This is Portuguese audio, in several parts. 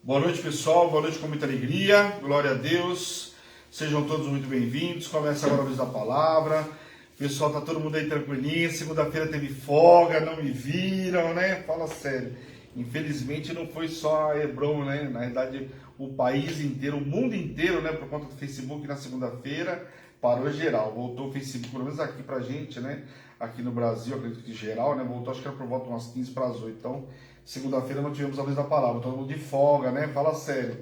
Boa noite, pessoal. Boa noite com muita alegria. Glória a Deus. Sejam todos muito bem-vindos. Começa agora a luz da palavra. Pessoal, tá todo mundo aí tranquilinho. Segunda-feira teve folga, não me viram, né? Fala sério. Infelizmente não foi só a Hebron, né? Na verdade, o país inteiro, o mundo inteiro, né? Por conta do Facebook na segunda-feira, parou geral. Voltou o Facebook, pelo menos aqui pra gente, né? Aqui no Brasil, acredito que geral, né? Voltou, acho que era por volta de umas 15 para as 8. Então, segunda-feira não tivemos a luz da palavra, todo mundo de folga, né? Fala sério.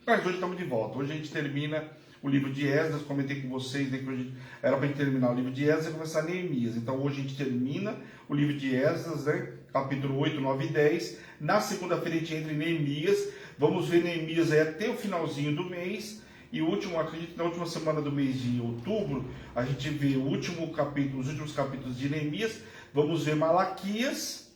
Mas hoje estamos de volta. Hoje a gente termina o livro de Esdras. Comentei com vocês, né, que hoje era para a gente terminar o livro de Esdras e começar Neemias. Então hoje a gente termina o livro de Esdras, né? Capítulo 8, 9 e 10. Na segunda-feira a gente entra em Neemias. Vamos ver Neemias aí até o finalzinho do mês. E o último, acredito que na última semana do mês de outubro, a gente vê o último capítulo, os últimos capítulos de Neemias. Vamos ver Malaquias,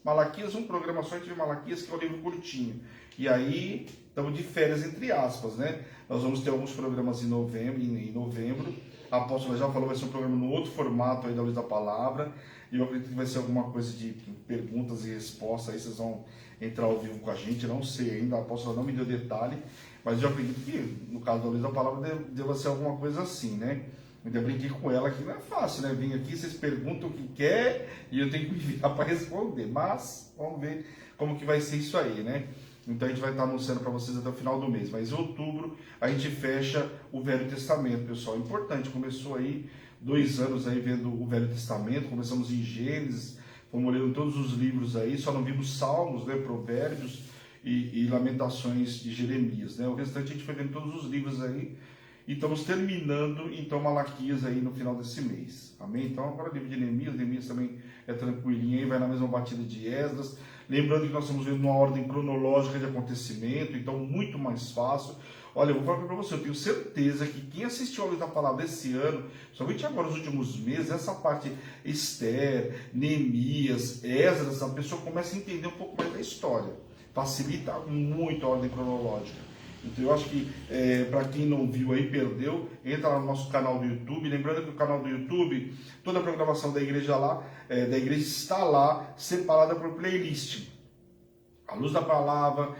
um programa só, a gente vê Malaquias, que é um livro curtinho. E aí, estamos de férias, entre aspas, né? Nós vamos ter alguns programas em novembro. A apóstola já falou, vai ser um programa no outro formato aí da Luz da Palavra. E eu acredito que vai ser alguma coisa de perguntas e respostas. Aí vocês vão entrar ao vivo com a gente, não sei ainda, a apóstola não me deu detalhe. Mas eu acredito que, no caso da Luz da Palavra, deva ser alguma coisa assim, né? Eu ainda brinquei com ela que não é fácil, né? Vim aqui, vocês perguntam o que quer e eu tenho que me virar para responder. Mas, vamos ver como que vai ser isso aí, né? Então a gente vai estar anunciando para vocês até o final do mês. Mas em outubro a gente fecha o Velho Testamento, pessoal. Importante, começou aí 2 anos aí vendo o Velho Testamento. Começamos em Gênesis, fomos lendo todos os livros aí. Só não vimos Salmos, né, Provérbios e Lamentações de Jeremias, né? O restante a gente foi vendo todos os livros aí. E estamos terminando, então, Malaquias aí no final desse mês. Amém? Então, agora o livro de Neemias também é tranquilinho aí, vai na mesma batida de Esdras. Lembrando que nós estamos vendo uma ordem cronológica de acontecimento, então muito mais fácil. Olha, eu vou falar para você, eu tenho certeza que quem assistiu a Luz da Palavra esse ano, somente agora nos últimos meses, essa parte Esther, Neemias, Esdras, a pessoa começa a entender um pouco mais da história. Facilita muito a ordem cronológica. Então eu acho que para quem não viu aí, perdeu, entra lá no nosso canal do YouTube. Lembrando que o canal do YouTube, toda a programação da igreja lá, da igreja está lá, separada por playlist. A Luz da Palavra,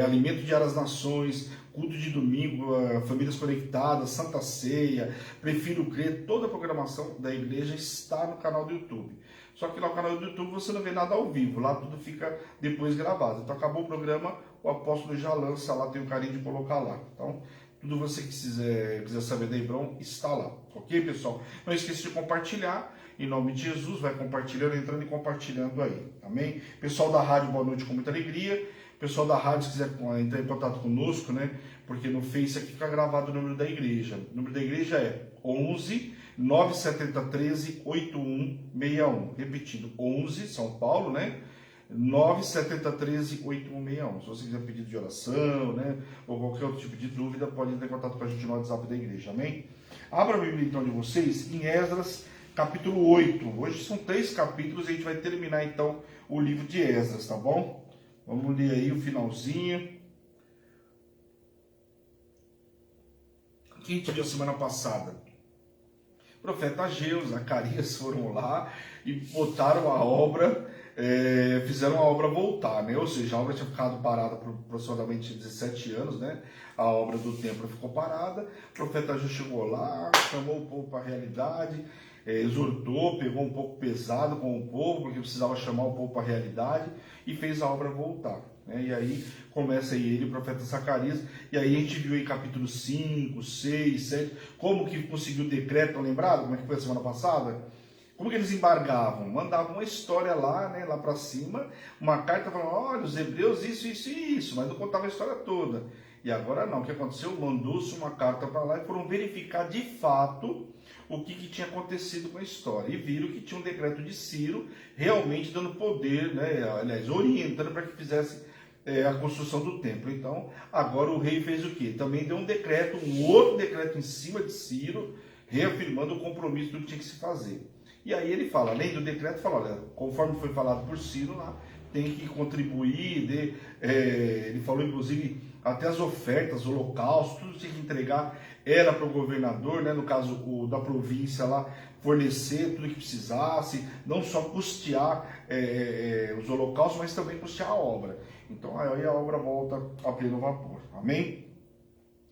Alimento Diário às Nações, Culto de Domingo, Famílias Conectadas, Santa Ceia, Prefiro Crer, toda a programação da igreja está no canal do YouTube. Só que lá no canal do YouTube você não vê nada ao vivo, lá tudo fica depois gravado. Então acabou o programa, o apóstolo já lança lá, tem o carinho de colocar lá. Então, tudo você que quiser saber da Hebron está lá, ok, pessoal? Não esqueça de compartilhar, em nome de Jesus, vai compartilhando, entrando e compartilhando aí, amém? Pessoal da rádio, boa noite com muita alegria. Pessoal da rádio, se quiser entrar em contato conosco, né? Porque no Face aqui fica gravado o número da igreja. O número da igreja é 11 970 13 8161. Repetindo, 11, São Paulo, né? 970 13 8161. Se você quiser pedido de oração, né? Ou qualquer outro tipo de dúvida, pode entrar em contato com a gente no WhatsApp da igreja, amém? Abra a Bíblia então de vocês em Esdras, capítulo 8. Hoje são 3 capítulos e a gente vai terminar então o livro de Esdras, tá bom? Vamos ler aí o finalzinho. O que a gente viu semana passada? O profeta Ageu, Zacarias foram lá e botaram a obra, fizeram a obra voltar, né? Ou seja, a obra tinha ficado parada por aproximadamente 17 anos, né? A obra do templo ficou parada. O profeta Ageu chegou lá, chamou o povo para a realidade, exortou, pegou um pouco pesado com o povo, porque precisava chamar o povo para a realidade, e fez a obra voltar, né? E aí começa aí ele, o profeta Zacarias, e aí a gente viu aí capítulo 5, 6, 7, como que conseguiu o decreto, lembrado? Como é que foi a semana passada? Como que eles embargavam? Mandavam uma história lá, né, lá para cima, uma carta falando, olha, os hebreus isso, isso e isso, mas não contava a história toda. E agora não, o que aconteceu? Mandou-se uma carta para lá e foram verificar de fato o que tinha acontecido com a história. E viram que tinha um decreto de Ciro realmente dando poder, né, aliás, orientando para que fizesse a construção do templo. Então, agora o rei fez o quê? Também deu um decreto, um outro decreto em cima de Ciro, reafirmando o compromisso do que tinha que se fazer. E aí ele fala, além do decreto, fala, olha, conforme foi falado por Ciro lá, tem que contribuir, ele falou inclusive até as ofertas, holocaustos, tudo tinha que entregar era para o governador, né, no caso o da província lá, fornecer tudo que precisasse, não só custear os holocaustos, mas também custear a obra. Então aí a obra volta a pleno vapor. Amém?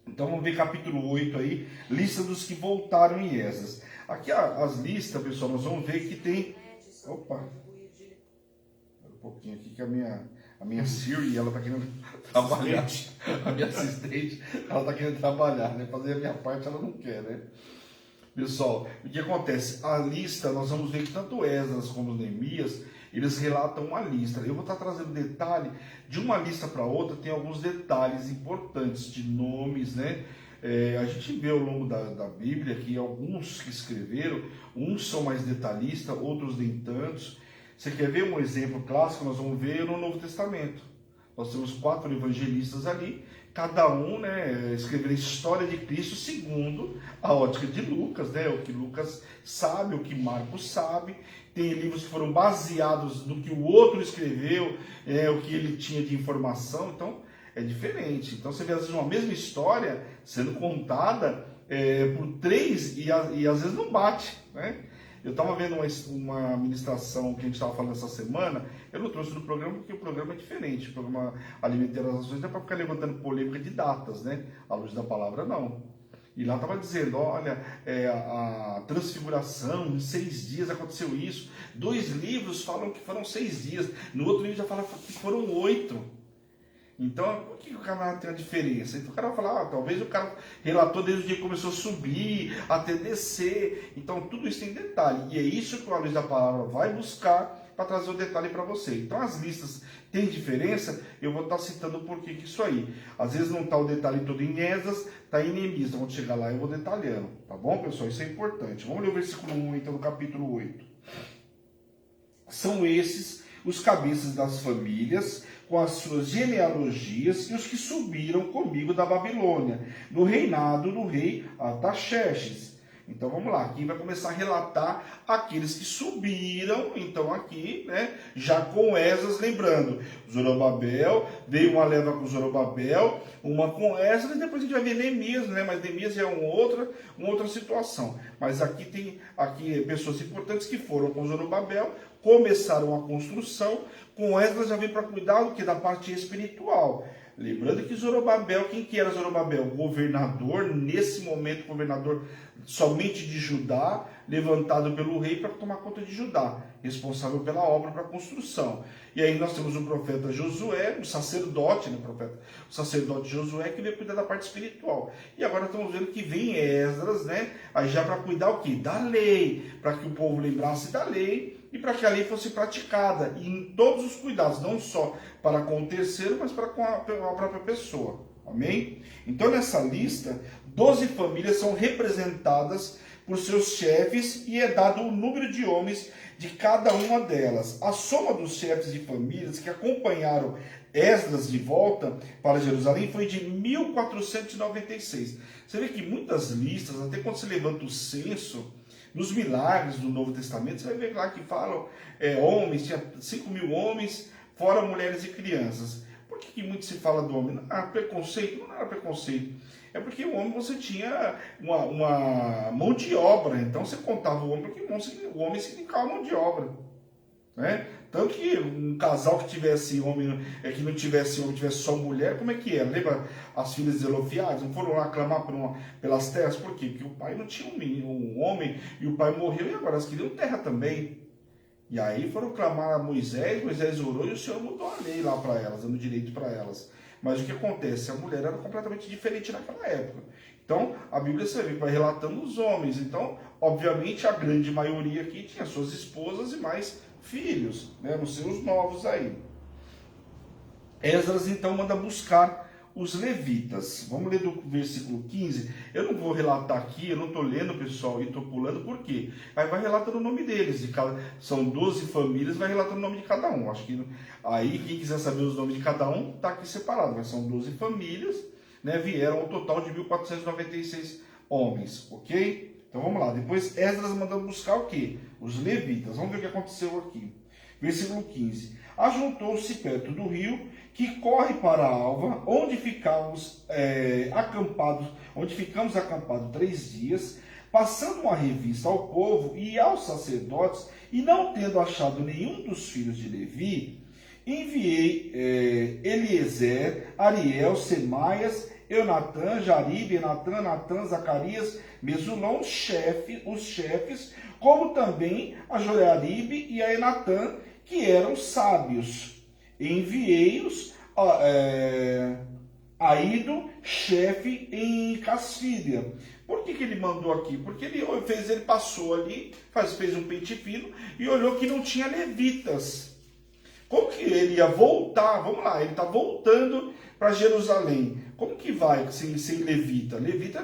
Então vamos ver capítulo 8 aí, lista dos que voltaram em Esdras. Aqui as listas, pessoal, nós vamos ver que tem... Opa! Um pouquinho aqui que a minha Siri, ela está querendo trabalhar. A minha assistente, ela está querendo trabalhar, né? Fazer a minha parte ela não quer, né? Pessoal, o que acontece? A lista, nós vamos ver que tanto Esdras como Neemias, eles relatam uma lista. Eu vou estar trazendo detalhe, de uma lista para outra tem alguns detalhes importantes de nomes, né? A gente vê ao longo da Bíblia que alguns que escreveram, uns são mais detalhistas, outros nem tantos. Você quer ver um exemplo clássico? Nós vamos ver no Novo Testamento. Nós temos 4 evangelistas ali, cada um, né, escrevendo a história de Cristo segundo a ótica de Lucas, né, o que Lucas sabe, o que Marcos sabe. Tem livros que foram baseados no que o outro escreveu, o que ele tinha de informação, então é diferente. Então você vê às vezes uma mesma história sendo contada por 3 e às vezes não bate, né? Eu estava vendo uma ministração que a gente estava falando essa semana, eu não trouxe no programa porque o programa é diferente, o programa Alimentar as Nações não é para ficar levantando polêmica de datas, né? À luz da palavra, não. E lá estava dizendo, olha, a transfiguração, em 6 dias aconteceu isso. 2 livros falam que foram 6 dias, no outro livro já fala que foram 8. Então, por que o cara tem a diferença? Então o cara vai falar, talvez o cara relatou desde o dia que começou a subir, até descer. Então tudo isso tem detalhe. E é isso que o Luz da Palavra vai buscar para trazer o detalhe para você. Então as listas têm diferença, eu vou estar citando o porquê que isso aí. Às vezes não está o detalhe todo em Esdras, está em Neemias. Então quando chegar lá eu vou detalhando. Tá bom, pessoal? Isso é importante. Vamos ler o versículo 1, então, do capítulo 8. São esses os cabeças das famílias, com as suas genealogias, e os que subiram comigo da Babilônia, no reinado do rei Artaxerxes. Então vamos lá, aqui vai começar a relatar aqueles que subiram, então aqui, né, já com Esdras, lembrando, Zorobabel, veio uma leva com Zorobabel, uma com Esdras, e depois a gente vai ver Neemias, né, mas Neemias é uma outra situação. Mas aqui tem pessoas importantes que foram com Zorobabel, começaram a construção, com Esdras já vem para cuidar do que? Da parte espiritual. Lembrando que Zorobabel, quem que era Zorobabel? Governador, nesse momento governador somente de Judá, levantado pelo rei para tomar conta de Judá, responsável pela obra para a construção. E aí nós temos o profeta Josué, o sacerdote, né, o sacerdote Josué, que veio cuidar da parte espiritual. E agora estamos vendo que vem Esdras, né, aí já para cuidar o quê? Da lei, para que o povo lembrasse da lei, e para que a lei fosse praticada, e em todos os cuidados, não só para com o terceiro, mas para com a própria pessoa. Amém? Então nessa lista, 12 famílias são representadas por seus chefes e é dado o número de homens de cada uma delas. A soma dos chefes de famílias que acompanharam Esdras de volta para Jerusalém foi de 1496. Você vê que muitas listas, até quando se levanta o censo, nos milagres do Novo Testamento, você vai ver lá que falam homens, tinha 5.000 homens, fora mulheres e crianças. Por que muito se fala do homem? Não era preconceito? Não era preconceito. É porque o homem você tinha uma mão de obra, então você contava o homem porque o homem significava mão de obra. Né? Tanto que um casal que tivesse homem, que não tivesse homem, tivesse só mulher, como é que era? Lembra as filhas de Zelofiades? Não foram lá clamar pelas terras? Por quê? Porque o pai não tinha um homem e o pai morreu e agora elas queriam terra também. E aí foram clamar a Moisés orou e o Senhor mudou a lei lá para elas, dando direito para elas. Mas o que acontece? A mulher era completamente diferente naquela época. Então, a Bíblia você vê que vai relatando os homens. Então, obviamente, a grande maioria aqui tinha suas esposas e mais filhos, né, nos seus novos aí. Esdras então manda buscar os levitas. Vamos ler do versículo 15. Eu não vou relatar aqui, eu não estou lendo, pessoal, e estou pulando, por quê? Aí vai relatando o nome deles. São 12 famílias, vai relatando o nome de cada um. Acho que aí, quem quiser saber os nomes de cada um, está aqui separado. Mas são 12 famílias, né, vieram ao total de 1496 homens, ok? Então vamos lá. Depois Esdras mandando buscar o quê? Os levitas. Vamos ver o que aconteceu aqui. Versículo 15. ajuntou-se perto do rio, que corre para a alva, onde ficamos acampados 3 dias, passando uma revista ao povo e aos sacerdotes, e não tendo achado nenhum dos filhos de Levi, enviei Eliezer, Ariel, Semaias, Eunatã, Jaribe, Enatã, Natã, Zacarias, Mesulão, os chefes, como também a Joiaribe e a Enatã, que eram sábios. Enviei-os a Ido, chefe em Casfídia. Por que ele mandou aqui? Porque ele passou ali, fez um pente fino e olhou que não tinha levitas. Como que ele ia voltar? Vamos lá, ele está voltando para Jerusalém. Como que vai sem levita? Levita,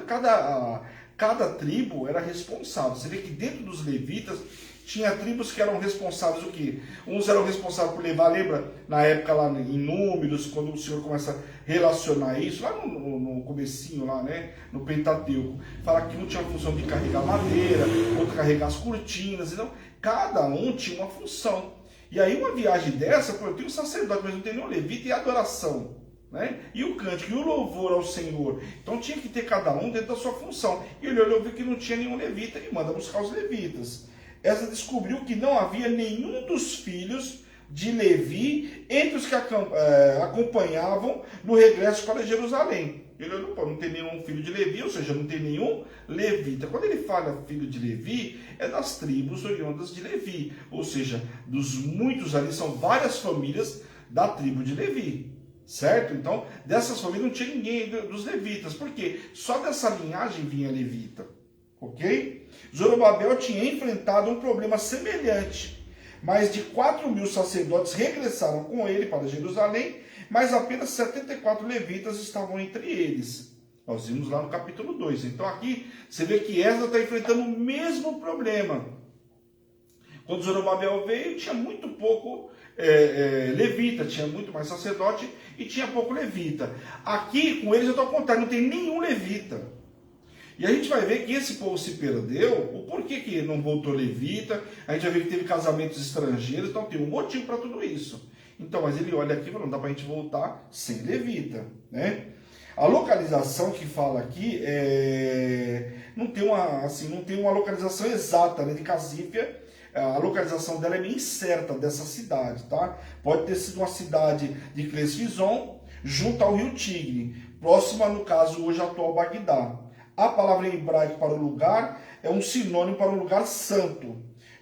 cada tribo era responsável. Você vê que dentro dos levitas tinha tribos que eram responsáveis o quê? Uns eram responsáveis por levar, lembra? Na época lá em Números, quando o Senhor começa a relacionar isso, lá no comecinho lá, né? No Pentateuco, fala que um tinha a função de carregar madeira, outro carregar as cortinas. Então, cada um tinha uma função. E aí uma viagem dessa, pô, eu tenho um sacerdote, mas não tem nenhum levita, e adoração, né? E o cântico, e o louvor ao Senhor. Então tinha que ter cada um dentro da sua função. E ele olhou, viu que não tinha nenhum levita, e manda buscar os levitas. Esdras descobriu que não havia nenhum dos filhos de Levi entre os que acompanhavam no regresso para Jerusalém. Ele olhou, não tem nenhum filho de Levi, ou seja, não tem nenhum levita. Quando ele fala filho de Levi, é das tribos oriundas de Levi. Ou seja, dos muitos ali, são várias famílias da tribo de Levi. Certo? Então, dessas famílias não tinha ninguém dos levitas. Por quê? Só dessa linhagem vinha levita. Ok? Zorobabel tinha enfrentado um problema semelhante. Mais de 4.000 sacerdotes regressaram com ele para Jerusalém, mas apenas 74 levitas estavam entre eles. Nós vimos lá no capítulo 2. Então aqui você vê que Esdras está enfrentando o mesmo problema. Quando Zorobabel veio, tinha muito pouco levita, tinha muito mais sacerdote e tinha pouco levita. Aqui, com eles, eu estou a contar, não tem nenhum levita. E a gente vai ver que esse povo se perdeu, o porquê que não voltou levita, a gente vai ver que teve casamentos estrangeiros, então tem um motivo para tudo isso. Então, mas ele olha aqui e fala, não dá para a gente voltar sem levita, né? A localização que fala aqui não tem uma localização exata, né, de Casífia. A localização dela é bem incerta dessa cidade, tá? Pode ter sido uma cidade de Clesfizon, junto ao rio Tigre, próxima, no caso, hoje atual Bagdá. A palavra em hebraico para o lugar é um sinônimo para um lugar santo.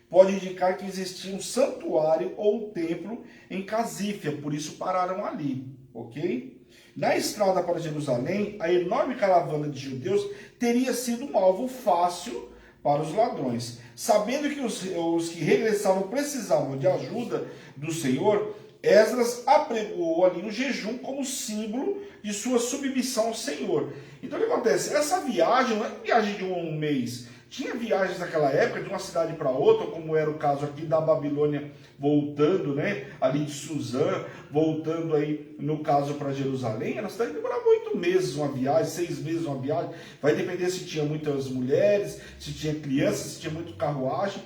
Pode indicar que existia um santuário ou um templo em Casífia, por isso pararam ali, ok? Na estrada para Jerusalém, a enorme caravana de judeus teria sido um alvo fácil para os ladrões. Sabendo que os que regressavam precisavam de ajuda do Senhor, Esdras apregoou ali um jejum como símbolo de sua submissão ao Senhor. Então o que acontece? Essa viagem não é uma viagem de um mês. Tinha viagens naquela época de uma cidade para outra, como era o caso aqui da Babilônia voltando, né, ali de Suzã, voltando aí no caso para Jerusalém. A cidade demorava 8 meses uma viagem, 6 meses uma viagem. Vai depender se tinha muitas mulheres, se tinha crianças, se tinha muito carruagem.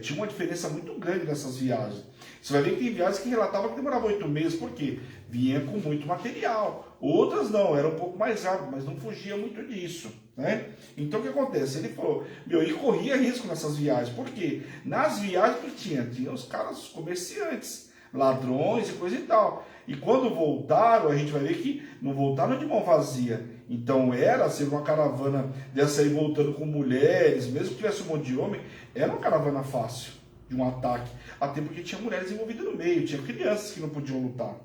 Tinha uma diferença muito grande nessas viagens. Você vai ver que tem viagens que relatavam que demorava 8 meses, por quê? Vinha com muito material. Outras não, era um pouco mais rápido, mas não fugia muito disso, né? Então o que acontece? Ele falou, e corria risco nessas viagens. Por quê? Nas viagens que tinha os caras, os comerciantes, ladrões e coisa e tal. E quando voltaram, a gente vai ver que não voltaram de mão vazia. Então era ser uma caravana dessa aí voltando com mulheres, mesmo que tivesse um monte de homem, era uma caravana fácil de um ataque. Até porque tinha mulheres envolvidas no meio, tinha crianças que não podiam lutar.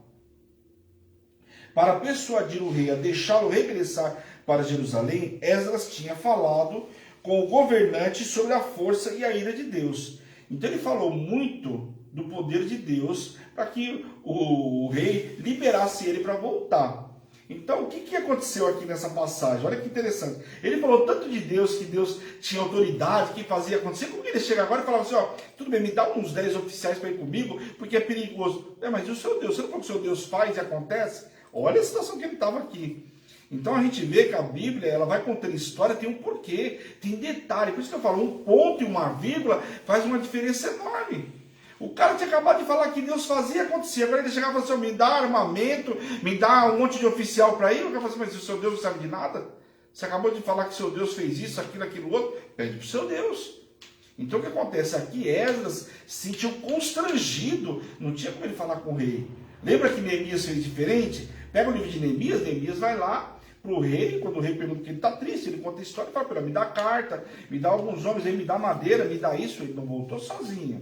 Para persuadir o rei a deixá-lo regressar para Jerusalém, Esdras tinha falado com o governante sobre a força e a ira de Deus. Então ele falou muito do poder de Deus para que o rei liberasse ele para voltar. Então, o que aconteceu aqui nessa passagem? Olha que interessante. Ele falou tanto de Deus, que Deus tinha autoridade, que fazia acontecer. Como que ele chega agora e fala assim, tudo bem, me dá uns 10 oficiais para ir comigo, porque é perigoso. Mas e o seu Deus? Você não falou que o seu Deus faz e acontece? Olha a situação que ele estava aqui. Então a gente vê que a Bíblia, ela vai contando história, tem um porquê, tem detalhe. Por isso que eu falo, um ponto e uma vírgula faz uma diferença enorme. O cara tinha acabado de falar que Deus fazia e acontecia. Agora ele chegava e falava assim, me dá armamento, me dá um monte de oficial para ir. O cara falava assim, mas o seu Deus não sabe de nada? Você acabou de falar que seu Deus fez isso, aquilo, outro. Pede para o seu Deus. Então o que acontece? Aqui Esdras se sentiu constrangido. Não tinha como ele falar com o rei. Lembra que Neemias fez diferente? Pega o livro de Neemias, Neemias vai lá para o rei, quando o rei pergunta que ele está triste, ele conta a história e fala para ele, me dá carta, me dá alguns homens aí, me dá madeira, me dá isso. Ele não voltou sozinho.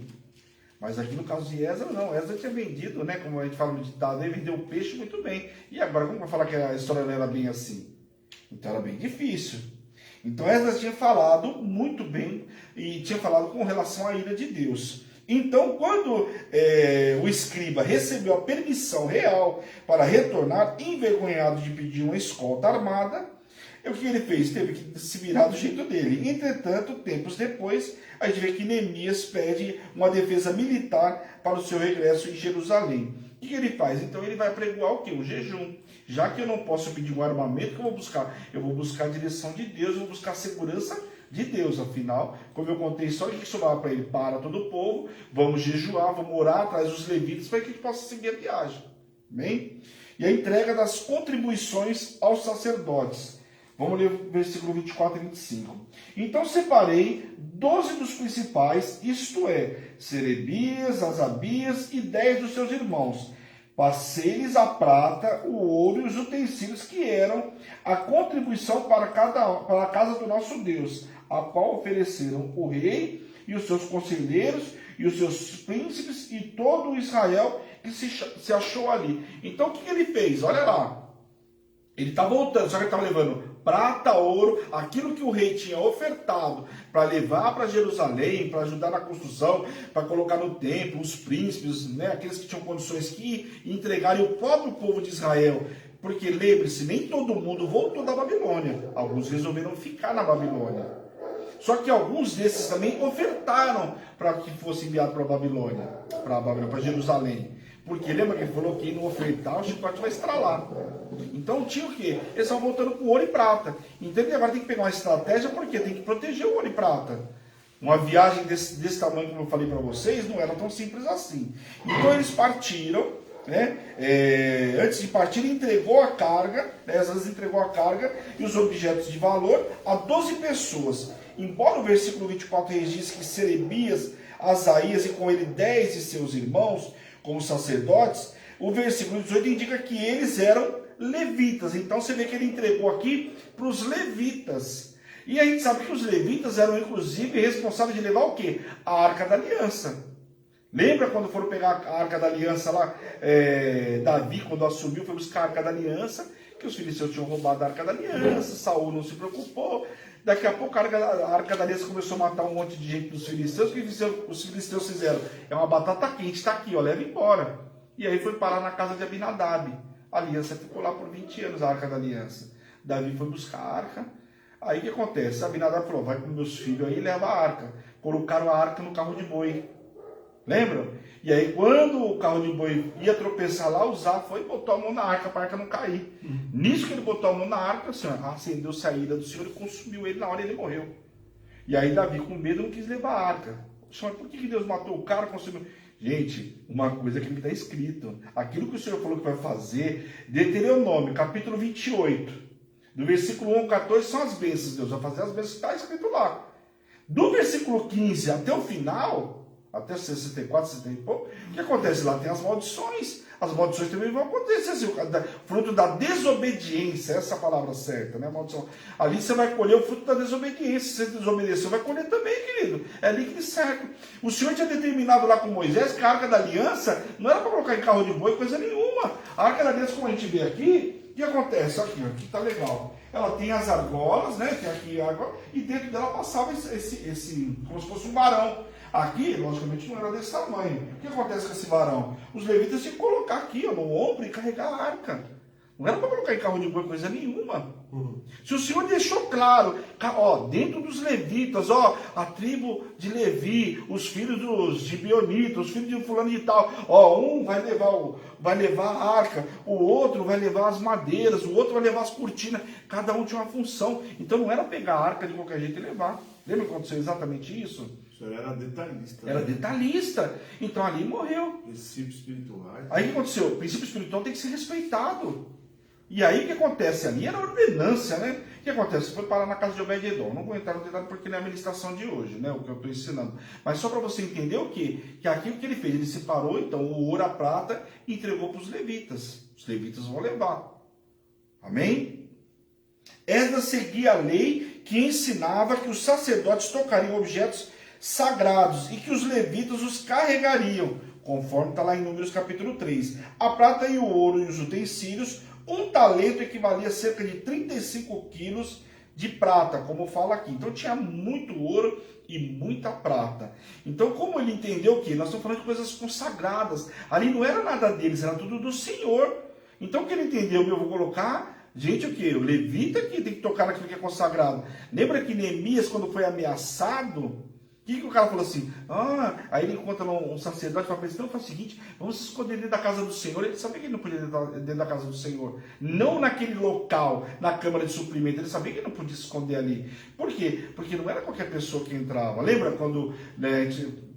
Mas aqui no caso de Esdras, não. Esdras tinha vendido, né? Como a gente fala no ditado, ele vendeu o peixe muito bem. E agora, como vai falar que a história não era bem assim? Então era bem difícil. Então Esdras tinha falado muito bem e tinha falado com relação à ira de Deus. Então, quando o escriba recebeu a permissão real para retornar, envergonhado de pedir uma escolta armada, o que ele fez? Teve que se virar do jeito dele. Entretanto, tempos depois, a gente vê que Neemias pede uma defesa militar para o seu regresso em Jerusalém. O que ele faz? Então ele vai apregoar o quê? O jejum. Já que eu não posso pedir um armamento, que eu vou buscar? Eu vou buscar a direção de Deus, eu vou buscar a segurança de Deus. Afinal, como eu contei, só o que sobrava para ele, para todo o povo, vamos jejuar, vamos orar atrás dos levitas para que a gente possa seguir a viagem. Bem? E a entrega das contribuições aos sacerdotes. Vamos ler o versículo 24 e 25. Então separei 12 dos principais, isto é, Serebias, Asabias e 10 dos seus irmãos. Passei-lhes a prata, o ouro e os utensílios que eram a contribuição para a casa do nosso Deus, a qual ofereceram o rei e os seus conselheiros e os seus príncipes e todo o Israel que se achou ali. Então o que ele fez? Olha lá. Ele está voltando, só que ele estava levando prata, ouro, aquilo que o rei tinha ofertado para levar para Jerusalém, para ajudar na construção, para colocar no templo, os príncipes, né, aqueles que tinham condições que entregarem o próprio povo de Israel. Porque lembre-se, nem todo mundo voltou da Babilônia. Alguns resolveram ficar na Babilônia. Só que alguns desses também ofertaram para que fosse enviado para a Babilônia, para Jerusalém. Porque lembra que ele falou que não ofertar, o chicote vai estralar. Então tinha o quê? Eles estavam voltando com ouro e prata. Então ele agora tem que pegar uma estratégia, porque tem que proteger o ouro e prata. Uma viagem desse tamanho, como eu falei para vocês, não era tão simples assim. Então eles partiram, né? Antes de partir, ele entregou a carga, né? Às vezes entregou a carga e os objetos de valor a 12 pessoas. Embora o versículo 24 registre que Serebias, Asaías e com ele 10 de seus irmãos, como sacerdotes, o versículo 18 indica que eles eram levitas. Então você vê que ele entregou aqui para os levitas. E a gente sabe que os levitas eram inclusive responsáveis de levar o quê? A Arca da Aliança. Lembra quando foram pegar a Arca da Aliança lá? Davi, quando assumiu, foi buscar a Arca da Aliança, que os filisteus tinham roubado a Arca da Aliança, Saul não se preocupou. Daqui a pouco a Arca da Aliança começou a matar um monte de gente dos filisteus. O que os filisteus fizeram? É uma batata quente, está aqui, ó, leva embora. E aí foi parar na casa de Abinadab. A aliança ficou lá por 20 anos, a Arca da Aliança. Davi foi buscar a arca. Aí o que acontece? Abinadab falou, vai com meus filhos aí e leva a arca. Colocaram a arca no carro de boi. Lembram? E aí quando o carro de boi ia tropeçar lá, Uzá foi e botou a mão na arca para a arca não cair. Nisso que ele botou a mão na arca, o Senhor acendeu-se a ira do Senhor e consumiu ele na hora e ele morreu. E aí Davi com medo não quis levar a arca. Senhor, por que Deus matou o cara, consumiu? Gente, uma coisa que me está escrito. Aquilo que o Senhor falou que vai fazer, Deuteronômio, capítulo 28, do versículo 1 ao 14, são as bênçãos. Deus vai fazer as bênçãos que está escrito lá. Do versículo 15 até o final, até 64, 70 e pouco, o que acontece lá? Tem as maldições. As maldições também vão acontecer, assim, fruto da desobediência, essa é a palavra certa, né? Maldição. Ali você vai colher o fruto da desobediência. Se você desobedeceu, vai colher também, querido. É ali que certo. O Senhor tinha determinado lá com Moisés que a Arca da Aliança não era para colocar em carro de boi, coisa nenhuma. A Arca da Aliança, como a gente vê aqui, o que acontece? Aqui tá legal. Ela tem as argolas, né? Tem aqui a argola, e dentro dela passava esse como se fosse um varão. Aqui, logicamente, não era desse tamanho. O que acontece com esse varão? Os levitas tinham que colocar aqui, ó, no ombro e carregar a arca. Não era para colocar em carro de boi, coisa nenhuma. Se o Senhor deixou claro, ó, dentro dos levitas, ó, a tribo de Levi, os filhos dos gibeonitas, os filhos de fulano e tal, ó, um vai levar a arca, o outro vai levar as madeiras, o outro vai levar as cortinas, cada um tinha uma função. Então não era pegar a arca de qualquer jeito e levar. Lembra que aconteceu exatamente isso? Senhor era detalhista. Era detalhista. Então ali morreu. Princípios espirituais. Aí o que aconteceu? O princípio espiritual tem que ser respeitado. E aí o que acontece ali? Era ordenância, né? O que acontece? Foi parar na casa de Obed-Edom. Não vou entrar no detalhe porque não é a ministração de hoje, né? O que eu estou ensinando. Mas só para você entender o quê? Que aquilo que ele fez, ele separou então o ouro, a prata e entregou para os levitas. Os levitas vão levar. Amém? Esdras seguia a lei que ensinava que os sacerdotes tocariam objetos sagrados e que os levitas os carregariam, conforme está lá em Números capítulo 3. A prata e o ouro e os utensílios, um talento equivalia a cerca de 35 quilos de prata, como fala aqui. Então tinha muito ouro e muita prata. Então, como ele entendeu o quê? Nós estamos falando de coisas consagradas. Ali não era nada deles, era tudo do Senhor. Então, o que ele entendeu? Eu vou colocar, gente, o quê? O levita que tem que tocar naquilo que é consagrado. Lembra que Neemias, quando foi ameaçado, o que o cara falou assim? Aí ele encontra um sacerdote e fala para ele, então faz o seguinte, vamos se esconder dentro da casa do Senhor. Ele sabia que ele não podia dentro da casa do Senhor. Não naquele local, na câmara de suprimento. Ele sabia que ele não podia se esconder ali. Por quê? Porque não era qualquer pessoa que entrava. Lembra quando, né,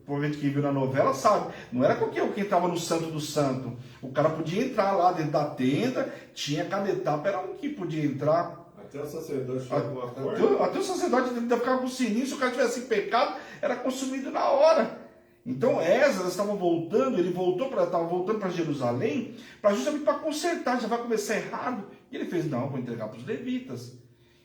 provavelmente quem viu na novela sabe, não era qualquer um que entrava no santo do santo. O cara podia entrar lá dentro da tenda, tinha cada etapa, era um que podia entrar. Até o sacerdote chegou a acordo. Até o sacerdote ainda ficava com o sininho, se o cara tivesse em pecado, era consumido na hora. Então Esdras estava voltando, estava voltando para Jerusalém, justamente para consertar, já vai começar errado. E ele fez, não, vou entregar para os levitas.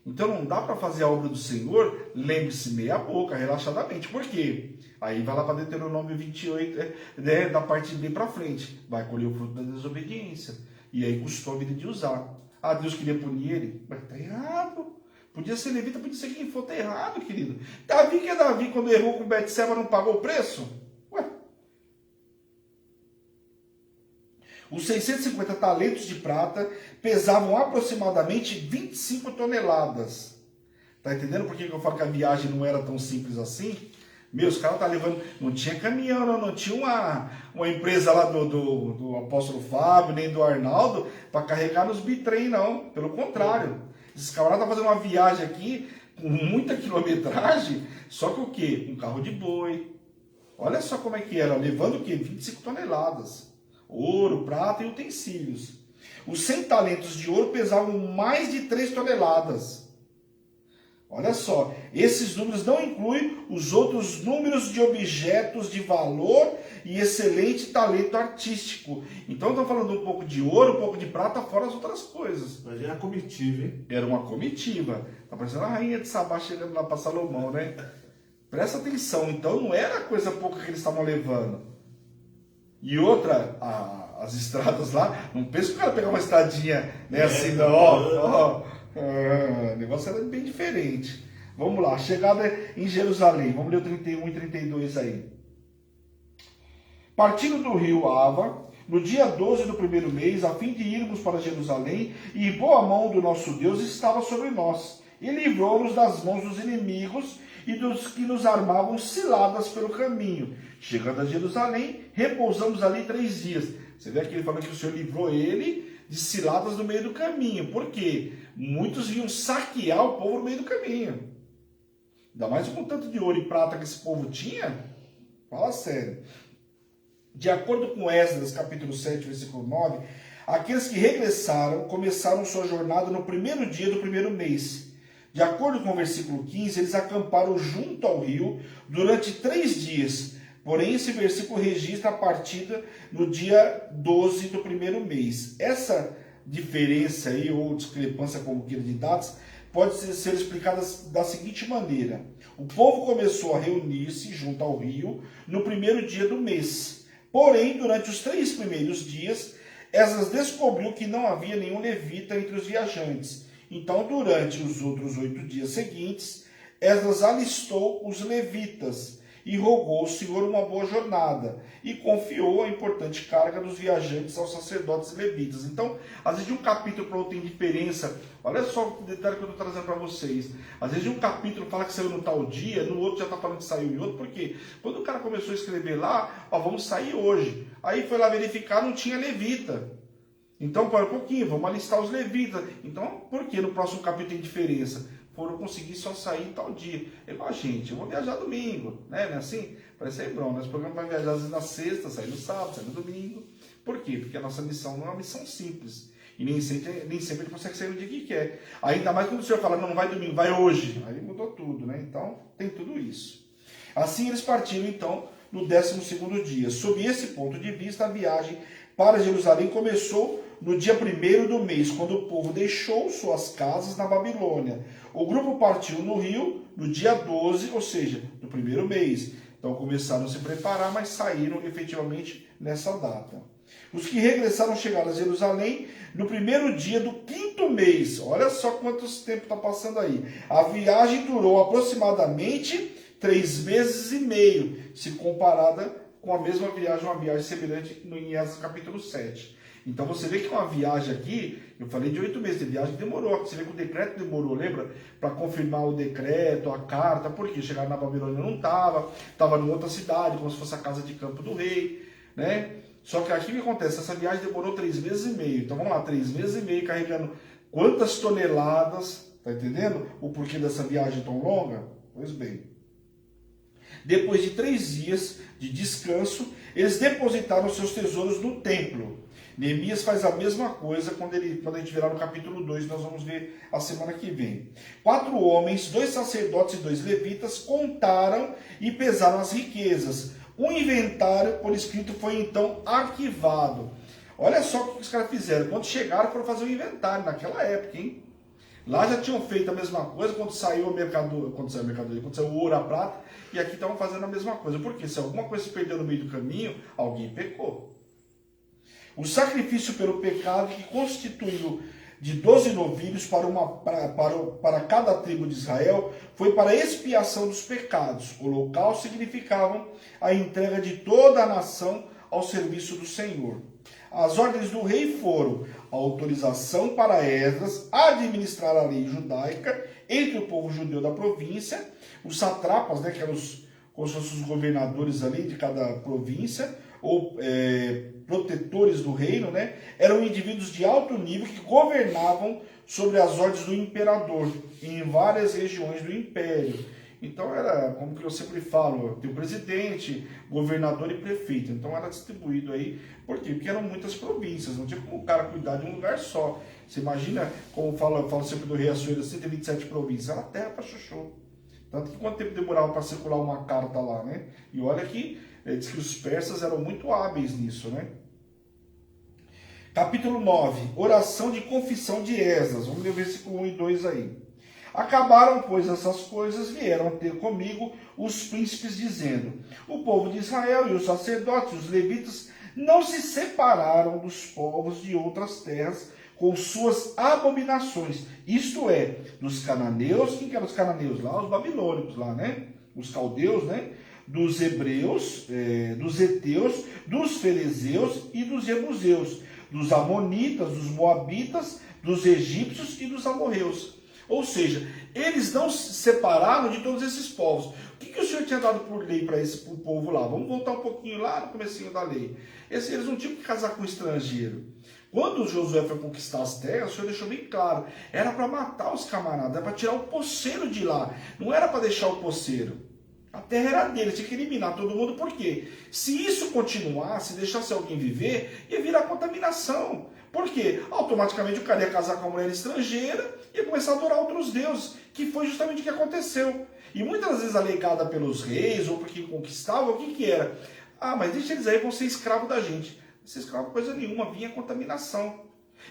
Então não dá para fazer a obra do Senhor, lembre-se, meia boca, relaxadamente. Por quê? Aí vai lá para Deuteronômio 28, da parte B para frente. Vai colher o fruto da desobediência. E aí custou a vida de usar. Deus queria punir ele? Mas está errado. Podia ser levita, podia ser quem for, está errado, querido. Davi, que é Davi, quando errou com Betseba, não pagou o preço? Ué. Os 650 talentos de prata pesavam aproximadamente 25 toneladas. Tá entendendo por que eu falo que a viagem não era tão simples assim? Os caras estavam levando, não tinha caminhão, não tinha uma empresa lá do apóstolo Fábio, nem do Arnaldo, para carregar nos bitrem, não. Pelo contrário. Esses camaradas estavam fazendo uma viagem aqui, com muita quilometragem, só que o quê? Um carro de boi. Olha só como é que era, levando o quê? 25 toneladas. Ouro, prata e utensílios. Os 100 talentos de ouro pesavam mais de 3 toneladas. Olha só, esses números não incluem os outros números de objetos de valor e excelente talento artístico. Então estão falando um pouco de ouro, um pouco de prata, fora as outras coisas. Mas era comitiva, hein? Era uma comitiva. Está parecendo a rainha de Sabá chegando lá para Salomão, né? Presta atenção, então não era coisa pouca que eles estavam levando. E outra, as estradas lá, não pensa que o cara pegar uma estradinha, né, assim, não, o negócio era bem diferente. Vamos lá, chegada em Jerusalém, vamos ler o 31 e 32 aí. Partindo do rio Ava, no dia 12 do primeiro mês, a fim de irmos para Jerusalém, e boa mão do nosso Deus estava sobre nós, e livrou-nos das mãos dos inimigos e dos que nos armavam ciladas pelo caminho. Chegando a Jerusalém, repousamos ali 3 dias. Você vê que ele falou que o Senhor livrou ele de ciladas no meio do caminho. Por quê? Muitos vinham saquear o povo no meio do caminho. Ainda mais com o tanto de ouro e prata que esse povo tinha. Fala sério. De acordo com Esdras, capítulo 7, versículo 9, aqueles que regressaram começaram sua jornada no primeiro dia do primeiro mês. De acordo com o versículo 15, eles acamparam junto ao rio durante 3 dias. Porém, esse versículo registra a partida no dia 12 do primeiro mês. Essa diferença aí, ou discrepância, como queira, de datas, pode ser explicada da seguinte maneira. O povo começou a reunir-se junto ao rio no primeiro dia do mês. Porém, durante os 3 primeiros dias, Esdras descobriu que não havia nenhum levita entre os viajantes. Então, durante os outros 8 dias seguintes, Esdras alistou os levitas e rogou ao Senhor uma boa jornada e confiou a importante carga dos viajantes aos sacerdotes e levitas. Então, às vezes de um capítulo para outro tem diferença. Olha só o detalhe que eu estou trazendo para vocês. Às vezes de um capítulo fala que saiu no tal dia, no outro já está falando que saiu em outro. Por quê? Quando o cara começou a escrever lá, vamos sair hoje. Aí foi lá verificar, não tinha levita. Então, para um pouquinho, vamos alistar os levitas. Então, por que no próximo capítulo tem diferença? foram conseguir só sair tal dia. É igual a gente, eu vou viajar domingo, né? Não é assim? Parece aí, Bruno, nosso programa vai viajar às vezes na sexta, sair no sábado, sair no domingo. Por quê? Porque a nossa missão não é uma missão simples. E nem sempre ele consegue sair no dia que quer. Ainda mais quando o senhor fala, não vai domingo, vai hoje. Aí mudou tudo, né? Então, tem tudo isso. Assim eles partiram, então, no 12º dia. Sob esse ponto de vista, a viagem para Jerusalém começou no dia 1º do mês, quando o povo deixou suas casas na Babilônia. O grupo partiu no rio no dia 12, ou seja, no 1º mês. Então começaram a se preparar, mas saíram efetivamente nessa data. Os que regressaram chegaram a Jerusalém no 1º dia do 5º mês. Olha só quantos tempo está passando aí. A viagem durou aproximadamente 3 meses e meio, se comparada com a mesma viagem, uma viagem semelhante em Esdras capítulo 7. Então você vê que uma viagem aqui, eu falei de 8 meses, de viagem demorou. Você vê que o decreto demorou, lembra? Para confirmar o decreto, a carta, porque chegaram na Babilônia não estava em outra cidade, como se fosse a casa de campo do rei, né? Só que aqui o que acontece? Essa viagem demorou 3 meses e meio. Então vamos lá, 3 meses e meio carregando quantas toneladas, tá entendendo? O porquê dessa viagem tão longa? Pois bem. Depois de 3 dias de descanso, eles depositaram seus tesouros no templo. Neemias faz a mesma coisa quando a gente virar no capítulo 2, nós vamos ver a semana que vem. 4 homens, 2 sacerdotes e 2 levitas contaram e pesaram as riquezas. O inventário por escrito foi então arquivado. Olha só o que os caras fizeram. Quando chegaram, foram fazer o inventário naquela época, hein? Lá já tinham feito a mesma coisa quando saiu o mercadoria, quando saiu o ouro, a prata, e aqui estavam fazendo a mesma coisa. Porque se alguma coisa se perdeu no meio do caminho, alguém pecou. O sacrifício pelo pecado, que constituiu de 12 novilhos para cada tribo de Israel, foi para a expiação dos pecados. O holocausto significava a entrega de toda a nação ao serviço do Senhor. As ordens do rei foram a autorização para Esdras administrar a lei judaica entre o povo judeu da província, os satrapas, né, que eram como se fossem os governadores ali de cada província, ou protetores do reino, né, eram indivíduos de alto nível que governavam sobre as ordens do imperador em várias regiões do império. Então era, como que eu sempre falo, tem o presidente, governador e prefeito. Então era distribuído aí, por quê? Porque eram muitas províncias, não tinha como o cara cuidar de um lugar só. Você imagina, como eu falo sempre do rei Assuero, 127 províncias, era terra para chuchu. Tanto que quanto tempo demorava para circular uma carta lá, né? E olha que diz que os persas eram muito hábeis nisso, né? Capítulo 9, oração de confissão de Esdras. Vamos ler o versículo 1 e 2 aí. Acabaram, pois, essas coisas, vieram ter comigo os príncipes, dizendo: o povo de Israel e os sacerdotes, os levitas, não se separaram dos povos de outras terras com suas abominações, isto é, dos cananeus. Quem que eram os cananeus? Lá os babilônicos, lá, né? Os caldeus, né? Dos hebreus, dos heteus, dos ferezeus e dos jebuseus, dos amonitas, dos moabitas, dos egípcios e dos amorreus. Ou seja, eles não se separaram de todos esses povos. O que o Senhor tinha dado por lei para esse povo lá? Vamos voltar um pouquinho lá no comecinho da lei. Eles não tinham que casar com um estrangeiro. Quando Josué foi conquistar as terras, o Senhor deixou bem claro, era para matar os camaradas, era para tirar o poceiro de lá, não era para deixar o poceiro. A terra era dele, tinha que eliminar todo mundo, por quê? Se isso continuasse, deixasse alguém viver, ia virar contaminação. Por quê? Automaticamente o cara ia casar com uma mulher estrangeira e ia começar a adorar outros deuses, que foi justamente o que aconteceu. E muitas vezes alegada pelos reis ou por quem conquistava, o que era? Ah, mas deixa eles aí, vão ser escravos da gente. Não ser escravo coisa nenhuma, vinha contaminação.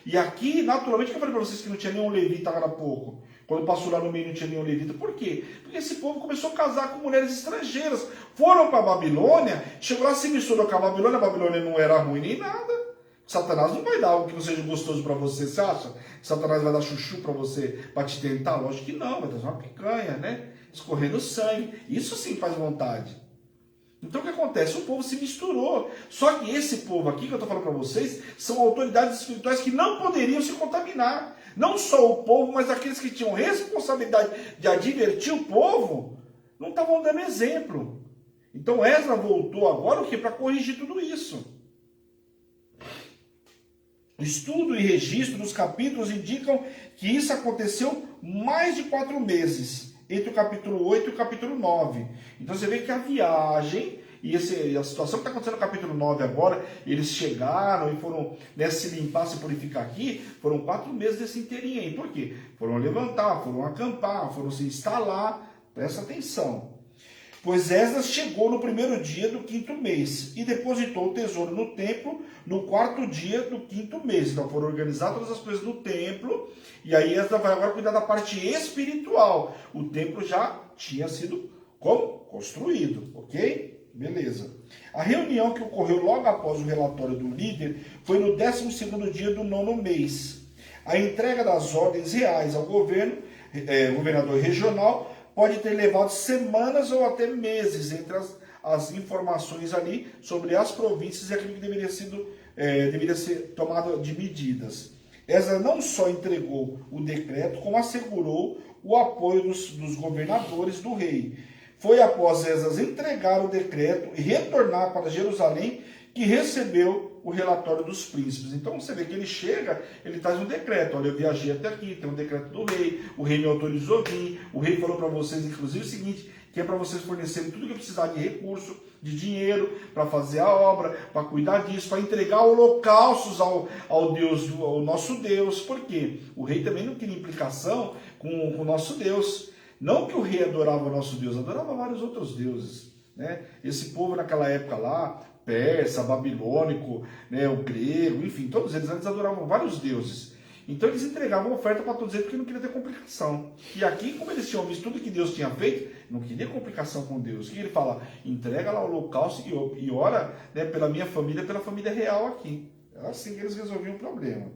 E aqui, naturalmente, que eu falei para vocês que não tinha nenhum levita agora há pouco. Quando passou lá no meio não tinha nenhum levita. Por quê? Porque esse povo começou a casar com mulheres estrangeiras. Foram para a Babilônia, chegou lá, se misturou com a Babilônia não era ruim nem nada. Satanás não vai dar algo que não seja gostoso para você, você acha? Satanás vai dar chuchu para você, para te tentar? Lógico que não, vai trazer uma picanha, né? Escorrendo sangue. Isso sim faz vontade. Então o que acontece? O povo se misturou. Só que esse povo aqui que eu estou falando para vocês são autoridades espirituais que não poderiam se contaminar. Não só o povo, mas aqueles que tinham responsabilidade de advertir o povo, não estavam dando exemplo. Então Esdras voltou agora o quê? Para corrigir tudo isso. O estudo e registro dos capítulos indicam que isso aconteceu mais de 4 meses entre o capítulo 8 e o capítulo 9. Então você vê que a viagem e a situação que está acontecendo no capítulo 9 agora, eles chegaram e foram, né, se limpar, se purificar aqui, foram 4 meses desse inteirinho aí. Por quê? Foram levantar, foram acampar, foram se instalar. Presta atenção. Pois Esdras chegou no primeiro dia do 5º mês e depositou o tesouro no templo no 4º dia do 5º mês. Então foram organizar todas as coisas do templo e aí Esdras vai agora cuidar da parte espiritual. O templo já tinha sido construído, ok? Beleza. A reunião que ocorreu logo após o relatório do líder foi no 12º dia do 9º mês. A entrega das ordens reais ao governador regional, pode ter levado semanas ou até meses entre as informações ali sobre as províncias e aquilo que deveria ser tomado de medidas. Esdras não só entregou o decreto, como assegurou o apoio dos governadores do rei. Foi após Esdras entregar o decreto e retornar para Jerusalém que recebeu o relatório dos príncipes. Então você vê que ele chega, ele traz um decreto. Olha, eu viajei até aqui, tem um decreto do rei, o rei me autorizou a vir, o rei falou para vocês, inclusive, o seguinte, que é para vocês fornecerem tudo que precisar de recurso, de dinheiro, para fazer a obra, para cuidar disso, para entregar holocaustos ao Deus, ao nosso Deus. Por quê? O rei também não queria implicação com o nosso Deus. Não que o rei adorava o nosso Deus, adorava vários outros deuses, né? Esse povo naquela época lá, persa, babilônico, né, o grego, enfim, todos eles antes adoravam vários deuses. Então eles entregavam oferta para todos eles porque não queria ter complicação. E aqui, como eles tinham visto tudo que Deus tinha feito, não queria complicação com Deus. O que ele fala? Entrega lá o holocausto e ora, né, pela minha família, pela família real aqui. É assim que eles resolviam o problema.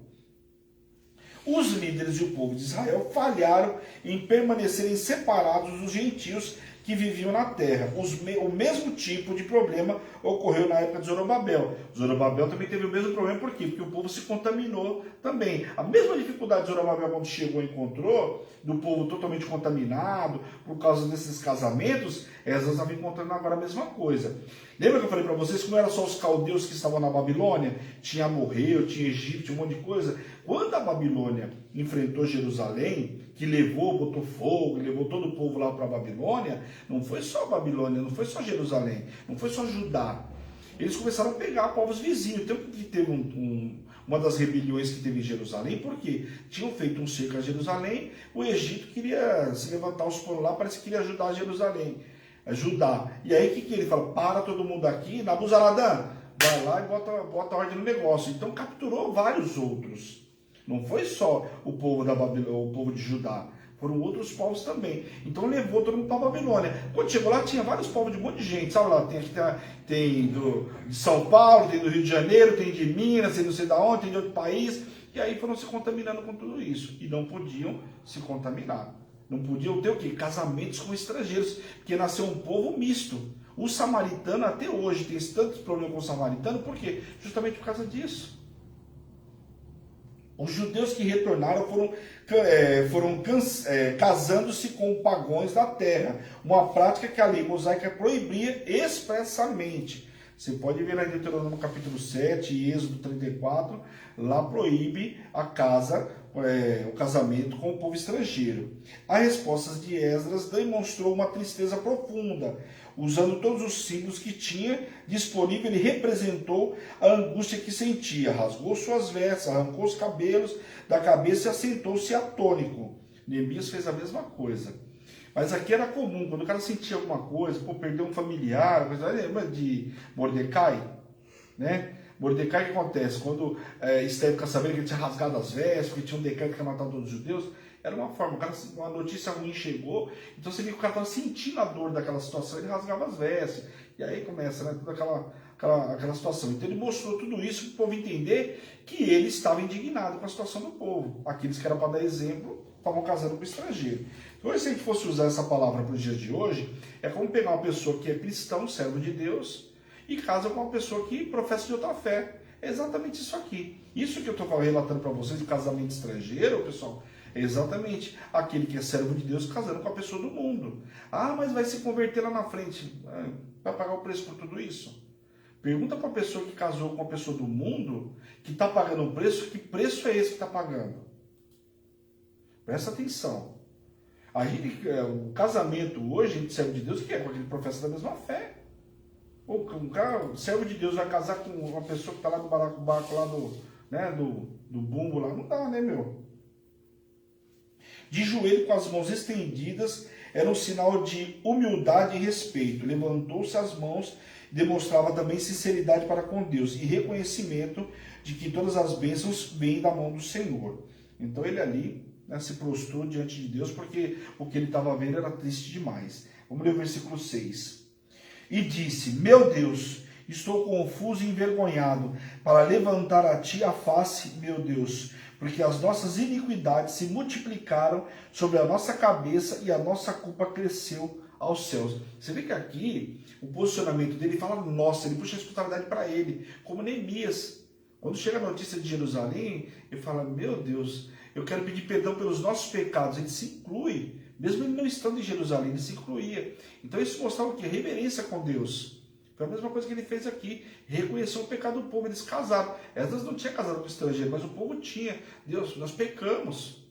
Os líderes e o povo de Israel falharam em permanecerem separados dos gentios que viviam na terra. O mesmo tipo de problema ocorreu na época de Zorobabel. Zorobabel também teve o mesmo problema, por quê? Porque o povo se contaminou também. A mesma dificuldade de Zorobabel quando chegou e encontrou, do povo totalmente contaminado, por causa desses casamentos, Esdras estava encontrando agora a mesma coisa. Lembra que eu falei para vocês que não era só os caldeus que estavam na Babilônia? Tinha amorreu, tinha Egito, tinha um monte de coisa. Quando a Babilônia enfrentou Jerusalém, que botou fogo, levou todo o povo lá para a Babilônia, não foi só a Babilônia, não foi só Jerusalém, não foi só Judá. Eles começaram a pegar povos vizinhos. Tanto que teve uma das rebeliões que teve em Jerusalém, porque tinham feito um cerco a Jerusalém, o Egito queria se levantar os povos lá, parece que queria ajudar Jerusalém, Judá. E aí o que ele fala? Para todo mundo aqui, Nabuzaradã, vai lá e bota ordem no negócio. Então capturou vários outros. Não foi só o povo da Babilônia, o povo de Judá, foram outros povos também. Então levou todo mundo para a Babilônia. Quando chegou lá, tinha vários povos de um monte de gente. Sabe lá, tem de São Paulo, tem do Rio de Janeiro, tem de Minas, tem não sei de onde, tem de outro país. E aí foram se contaminando com tudo isso. E não podiam se contaminar. Não podiam ter o quê? Casamentos com estrangeiros, porque nasceu um povo misto. O samaritano até hoje tem tantos problemas com o samaritano, por quê? Justamente por causa disso. Os judeus que retornaram foram casando-se com pagãos da terra, uma prática que a lei mosaica proibia expressamente. Você pode ver aí em Deuteronômio capítulo 7 e Êxodo 34, lá proíbe o casamento com o povo estrangeiro. A resposta de Esdras demonstrou uma tristeza profunda. Usando todos os símbolos que tinha disponível, ele representou a angústia que sentia. Rasgou suas vestes, arrancou os cabelos da cabeça e assentou-se atônico. Neemias fez a mesma coisa. Mas aqui era comum, quando o cara sentia alguma coisa, perdeu um familiar, lembra de Mordecai? Né? Mordecai, o que acontece? Quando Esther fica sabendo que ele tinha rasgado as vestes, que tinha um decreto que ia matar todos os judeus, era uma forma, uma notícia ruim chegou, então você vê que o cara estava sentindo a dor daquela situação, ele rasgava as vestes, e aí começa, né, toda aquela situação. Então ele mostrou tudo isso para o povo entender que ele estava indignado com a situação do povo. Aqueles que eram para dar exemplo, estavam casando com o estrangeiro. Então, se a gente fosse usar essa palavra para os dias de hoje, é como pegar uma pessoa que é cristão, servo de Deus, e casa com uma pessoa que professa de outra fé. É exatamente isso aqui. Isso que eu estou relatando para vocês de casamento estrangeiro, pessoal, é exatamente aquele que é servo de Deus casando com a pessoa do mundo. Ah, mas vai se converter lá na frente. Vai pagar o preço por tudo isso? Pergunta para a pessoa que casou com a pessoa do mundo, que está pagando o preço, que preço é esse que está pagando? Presta atenção. O casamento hoje, entre servo de Deus, que é com aquele professa da mesma fé. O servo de Deus vai casar com uma pessoa que está lá no barco lá do bumbo lá. Não dá, né, meu? De joelho com as mãos estendidas, era um sinal de humildade e respeito. Levantou-se as mãos e demonstrava também sinceridade para com Deus e reconhecimento de que todas as bênçãos vêm da mão do Senhor. Então ele ali, né, se prostrou diante de Deus, porque o que ele estava vendo era triste demais. Vamos ler o versículo 6. E disse: meu Deus, estou confuso e envergonhado para levantar a ti a face, meu Deus, porque as nossas iniquidades se multiplicaram sobre a nossa cabeça e a nossa culpa cresceu aos céus. Você vê que aqui o posicionamento dele fala nossa, ele puxa a responsabilidade para ele, como Neemias. Quando chega a notícia de Jerusalém, ele fala: meu Deus, eu quero pedir perdão pelos nossos pecados. Ele se inclui, mesmo ele não estando em Jerusalém, ele se incluía. Então isso mostrava o que? Reverência com Deus. Foi a mesma coisa que ele fez aqui, reconheceu o pecado do povo. Eles casaram. Esdras não tinha casado com estrangeiro, mas o povo tinha. Deus, nós pecamos.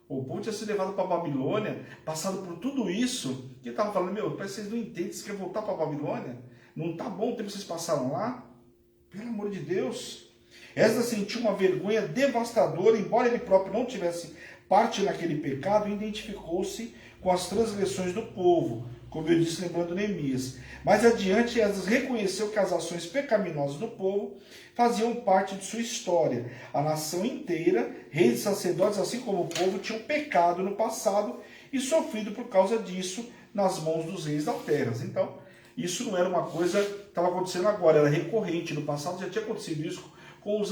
O povo tinha sido levado para a Babilônia, passado por tudo isso, que ele estava falando: meu, parece que vocês não entendem, vocês querem voltar para a Babilônia? Não está bom o tempo que vocês passaram lá? Pelo amor de Deus. Esdras sentiu uma vergonha devastadora, embora ele próprio não tivesse parte naquele pecado, identificou-se com as transgressões do povo, como eu disse, lembrando Neemias. Mais adiante, Esdras reconheceu que as ações pecaminosas do povo faziam parte de sua história. A nação inteira, reis e sacerdotes, assim como o povo, tinham pecado no passado e sofrido por causa disso nas mãos dos reis da terra. Então, isso não era uma coisa que estava acontecendo agora, era recorrente. No passado já tinha acontecido isso com os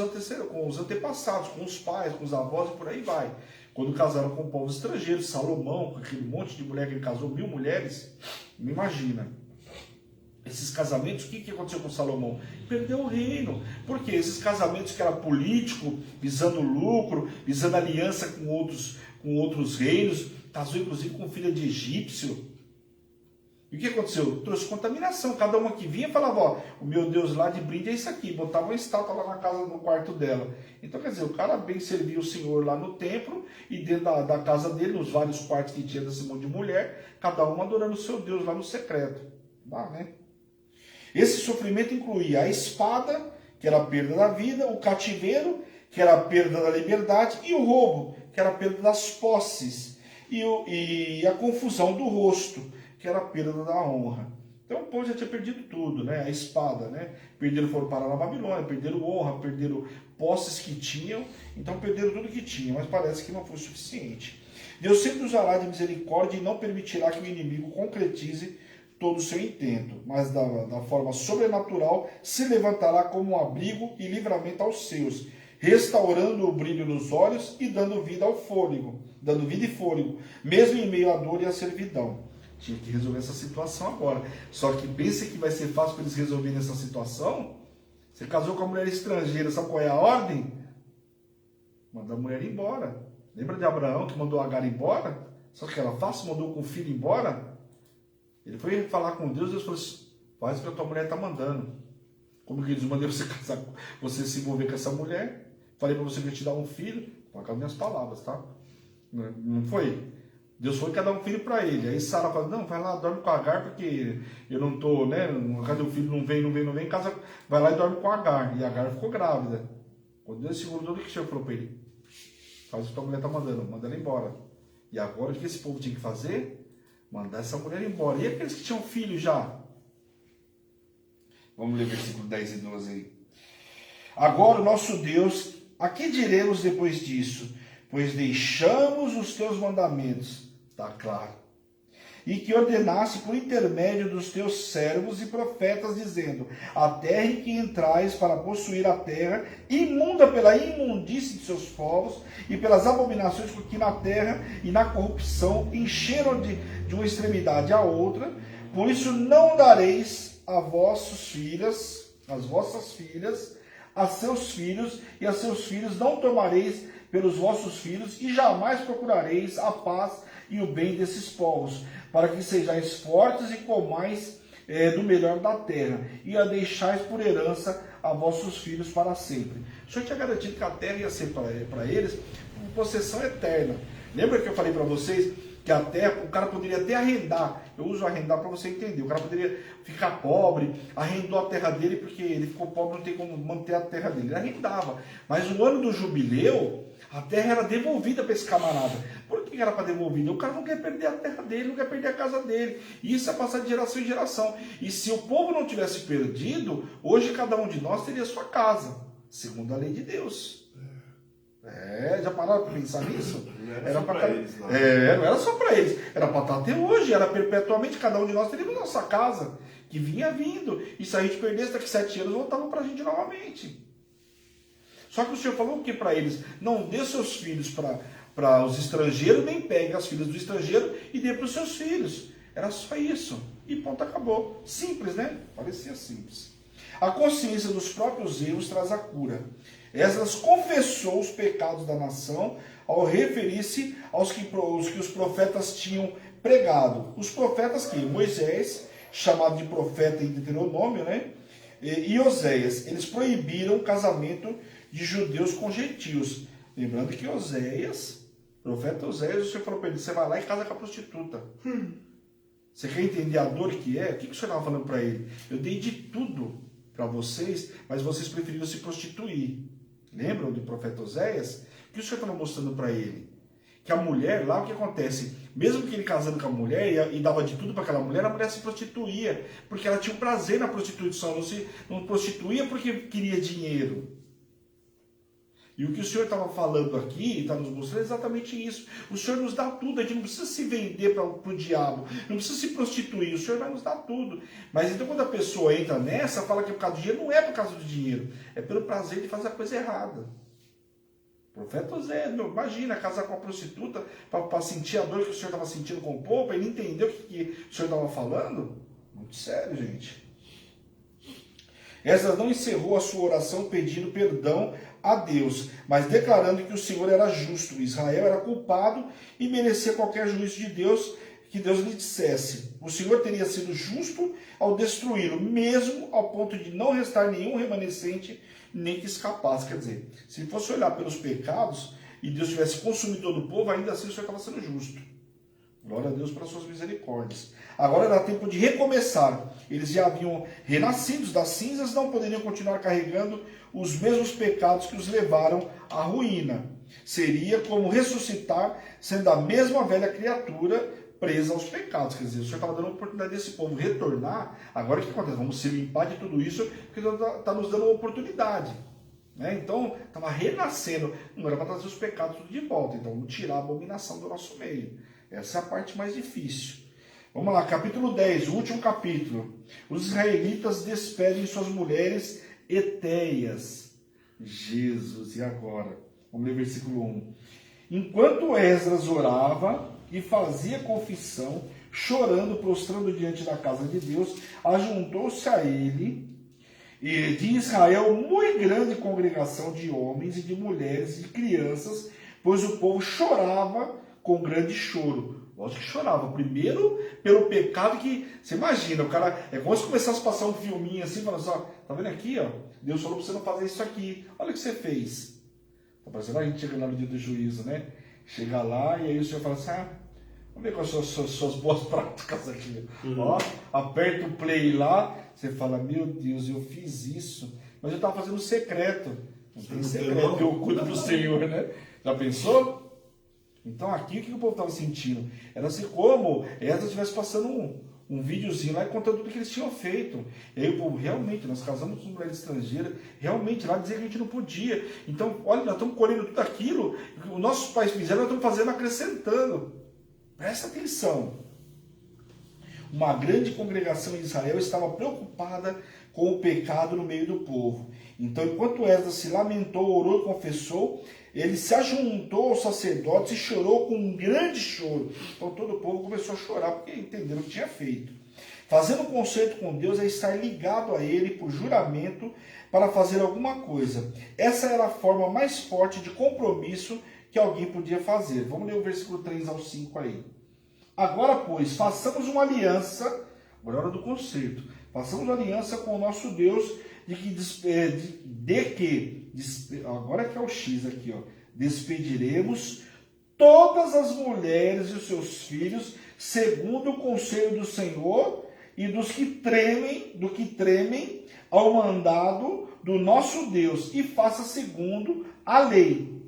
antepassados, com os pais, com os avós e por aí vai. Quando casaram com povos estrangeiros, Salomão, com aquele monte de mulher que ele casou, 1000 mulheres, me imagina. Esses casamentos, o que aconteceu com Salomão? Perdeu o reino. Por quê? Esses casamentos que eram político, visando lucro, visando aliança com outros reinos, casou inclusive com filha de egípcio. E o que aconteceu? Trouxe contaminação. Cada uma que vinha falava: ó, o meu Deus lá de brinde é isso aqui. Botava uma estátua lá na casa, no quarto dela. Então, quer dizer, o cara bem servia o Senhor lá no templo, e dentro da casa dele, nos vários quartos que tinha desse monte de mulher, cada uma adorando o seu Deus lá no secreto. Dá, né? Esse sofrimento incluía a espada, que era a perda da vida, o cativeiro, que era a perda da liberdade, e o roubo, que era a perda das posses, e a confusão do rosto, que era a perda da honra. Então o povo já tinha perdido tudo, né? A espada, né? Foram parar na Babilônia, perderam honra, perderam posses que tinham, então perderam tudo que tinham, mas parece que não foi suficiente. Deus sempre usará de misericórdia e não permitirá que o inimigo concretize todo o seu intento, mas da forma sobrenatural se levantará como um abrigo e livramento aos seus, restaurando o brilho nos olhos e dando vida ao fôlego, dando vida e fôlego, mesmo em meio à dor e à servidão. Tinha que resolver essa situação agora. Só que pensa que vai ser fácil para eles resolverem essa situação? Você casou com uma mulher estrangeira, sabe qual é a ordem? Manda a mulher embora. Lembra de Abraão que mandou Agar embora? Só que ela fácil, mandou com o filho embora? Ele foi falar com Deus, Deus falou assim: faz o que a tua mulher está mandando. Como que Deus mandou você casar, você se envolver com essa mulher? Falei para você que eu ia te dar um filho. Com as minhas palavras, tá? Não foi? Deus foi cada um filho para ele. Aí Sara falou: não, vai lá, dorme com Agar, porque eu não estou, né? Cadê o filho? Não vem, casa, vai lá e dorme com Agar. E Agar ficou grávida. Quando Deus segurou, o que o Senhor falou para ele? Faz o que a tua mulher está mandando, manda ela embora. E agora o que esse povo tinha que fazer? Mandar essa mulher embora. E aqueles que tinham filho já? Vamos ler versículo 10 e 12 aí. Agora o nosso Deus, a que diremos depois disso? Pois deixamos os teus mandamentos, está claro, e que ordenaste por intermédio dos teus servos e profetas, dizendo: a terra em que entrais para possuir a terra, imunda pela imundície de seus povos e pelas abominações que na terra e na corrupção encheram de uma extremidade à outra, por isso não dareis a vossas filhas, a seus filhos, e a seus filhos não tomareis pelos vossos filhos, e jamais procurareis a paz e o bem desses povos, para que sejais fortes e comais do melhor da terra, e a deixais por herança a vossos filhos para sempre. O Senhor tinha garantido que a terra ia ser para eles uma possessão eterna. Lembra que eu falei para vocês que a terra, o cara poderia até arrendar, eu uso arrendar para você entender, o cara poderia ficar pobre, arrendou a terra dele porque ele ficou pobre, não tem como manter a terra dele, ele arrendava. Mas no ano do jubileu, a terra era devolvida para esse camarada. Por que era para devolvida? O cara não quer perder a terra dele, não quer perder a casa dele. E isso é passar de geração em geração. E se o povo não tivesse perdido, hoje cada um de nós teria sua casa, segundo a lei de Deus. Já pararam para pensar nisso? Não era só para eles, não. Não era só para eles. Era para estar até hoje, era perpetuamente, cada um de nós teríamos nossa casa, que vinha vindo. E se a gente perdesse daqui 7 anos, voltava para a gente novamente. Só que o Senhor falou o que para eles? Não dê seus filhos para os estrangeiros, nem pegue as filhas do estrangeiro e dê para os seus filhos. Era só isso. E ponto, acabou. Simples, né? Parecia simples. A consciência dos próprios erros traz a cura. Esdras confessou os pecados da nação ao referir-se aos que os profetas tinham pregado. Os profetas que? Moisés, chamado de profeta em Deuteronômio, né? E Oséias. Eles proibiram o casamento de judeus com gentios. Lembrando que Oséias, profeta Oséias, o Senhor falou para ele, você vai lá e casa com a prostituta. Você quer entender a dor que é? O que o Senhor estava falando para ele? Eu dei de tudo para vocês, mas vocês preferiram se prostituir. Lembram do profeta Oséias? O que o Senhor estava mostrando para ele? Que a mulher, lá o que acontece? Mesmo que ele casando com a mulher e dava de tudo para aquela mulher, a mulher se prostituía, porque ela tinha um prazer na prostituição, não prostituía porque queria dinheiro. E o que o Senhor estava falando aqui, está nos mostrando, é exatamente isso. O Senhor nos dá tudo, a gente não precisa se vender para o diabo, não precisa se prostituir, o Senhor vai nos dar tudo. Mas então quando a pessoa entra nessa, fala que é por causa do dinheiro, não é por causa do dinheiro, é pelo prazer de fazer a coisa errada. O profeta Zé, imagina, casar com a prostituta para sentir a dor que o Senhor estava sentindo com o povo, para ele entender o que o Senhor estava falando. Muito sério, gente. Esdras não encerrou a sua oração pedindo perdão a Deus, mas declarando que o Senhor era justo, Israel era culpado e merecia qualquer juízo de Deus que Deus lhe dissesse. O Senhor teria sido justo ao destruí-lo, mesmo ao ponto de não restar nenhum remanescente, nem que escapasse. Quer dizer, se fosse olhar pelos pecados e Deus tivesse consumido todo o povo, ainda assim o Senhor estava sendo justo. Glória a Deus pelas suas misericórdias. Agora era tempo de recomeçar. Eles já haviam renascidos das cinzas, não poderiam continuar carregando os mesmos pecados que os levaram à ruína. Seria como ressuscitar, sendo a mesma velha criatura presa aos pecados. Quer dizer, o Senhor estava dando a oportunidade desse povo retornar. Agora o que acontece? Vamos se limpar de tudo isso, porque Deus está nos dando uma oportunidade. Então, estava renascendo. Não era para trazer os pecados tudo de volta. Então, vamos tirar a abominação do nosso meio. Essa é a parte mais difícil. Vamos lá, capítulo 10, o último capítulo. Os israelitas despedem suas mulheres etéias. Jesus, e agora? Vamos ler versículo 1. Enquanto Esdras orava e fazia confissão, chorando, prostrando diante da casa de Deus, ajuntou-se a ele e de Israel muito grande congregação de homens e de mulheres e de crianças, pois o povo chorava com grande choro. Lógico que chorava. Primeiro, pelo pecado que... Você imagina, o cara... É como se começasse a passar um filminho assim, falando assim, tá vendo aqui, ó? Deus falou para você não fazer isso aqui. Olha o que você fez. Tá parecendo a gente chega lá no dia do juízo, né? Chega lá e aí o Senhor fala assim, vamos ver quais são as suas boas práticas aqui. Ó, aperta o play lá, você fala, meu Deus, eu fiz isso, mas eu estava fazendo secreto. Não tem secreto, eu cuido do Senhor, né? Já pensou? Então aqui o que o povo estava sentindo? Era assim como Esdras estivesse passando um videozinho lá e contando tudo que eles tinham feito. E aí o povo, realmente, nós casamos com mulheres estrangeiras, realmente lá dizia que a gente não podia. Então, olha, nós estamos colhendo tudo aquilo, os nossos pais fizeram, nós estamos fazendo, acrescentando. Presta atenção. Uma grande congregação em Israel estava preocupada com o pecado no meio do povo. Então, enquanto Esdras se lamentou, orou e confessou, ele se ajuntou aos sacerdotes e chorou com um grande choro. Então todo o povo começou a chorar, porque entenderam o que tinha feito. Fazendo um concerto com Deus é estar ligado a Ele por juramento para fazer alguma coisa. Essa era a forma mais forte de compromisso que alguém podia fazer. Vamos ler o versículo 3 ao 5 aí. Agora, pois, façamos uma aliança, agora é hora do concerto, façamos uma aliança com o nosso Deus, agora que é o X aqui, ó, despediremos todas as mulheres e os seus filhos, segundo o conselho do Senhor e do que tremem ao mandado do nosso Deus, e faça segundo a lei.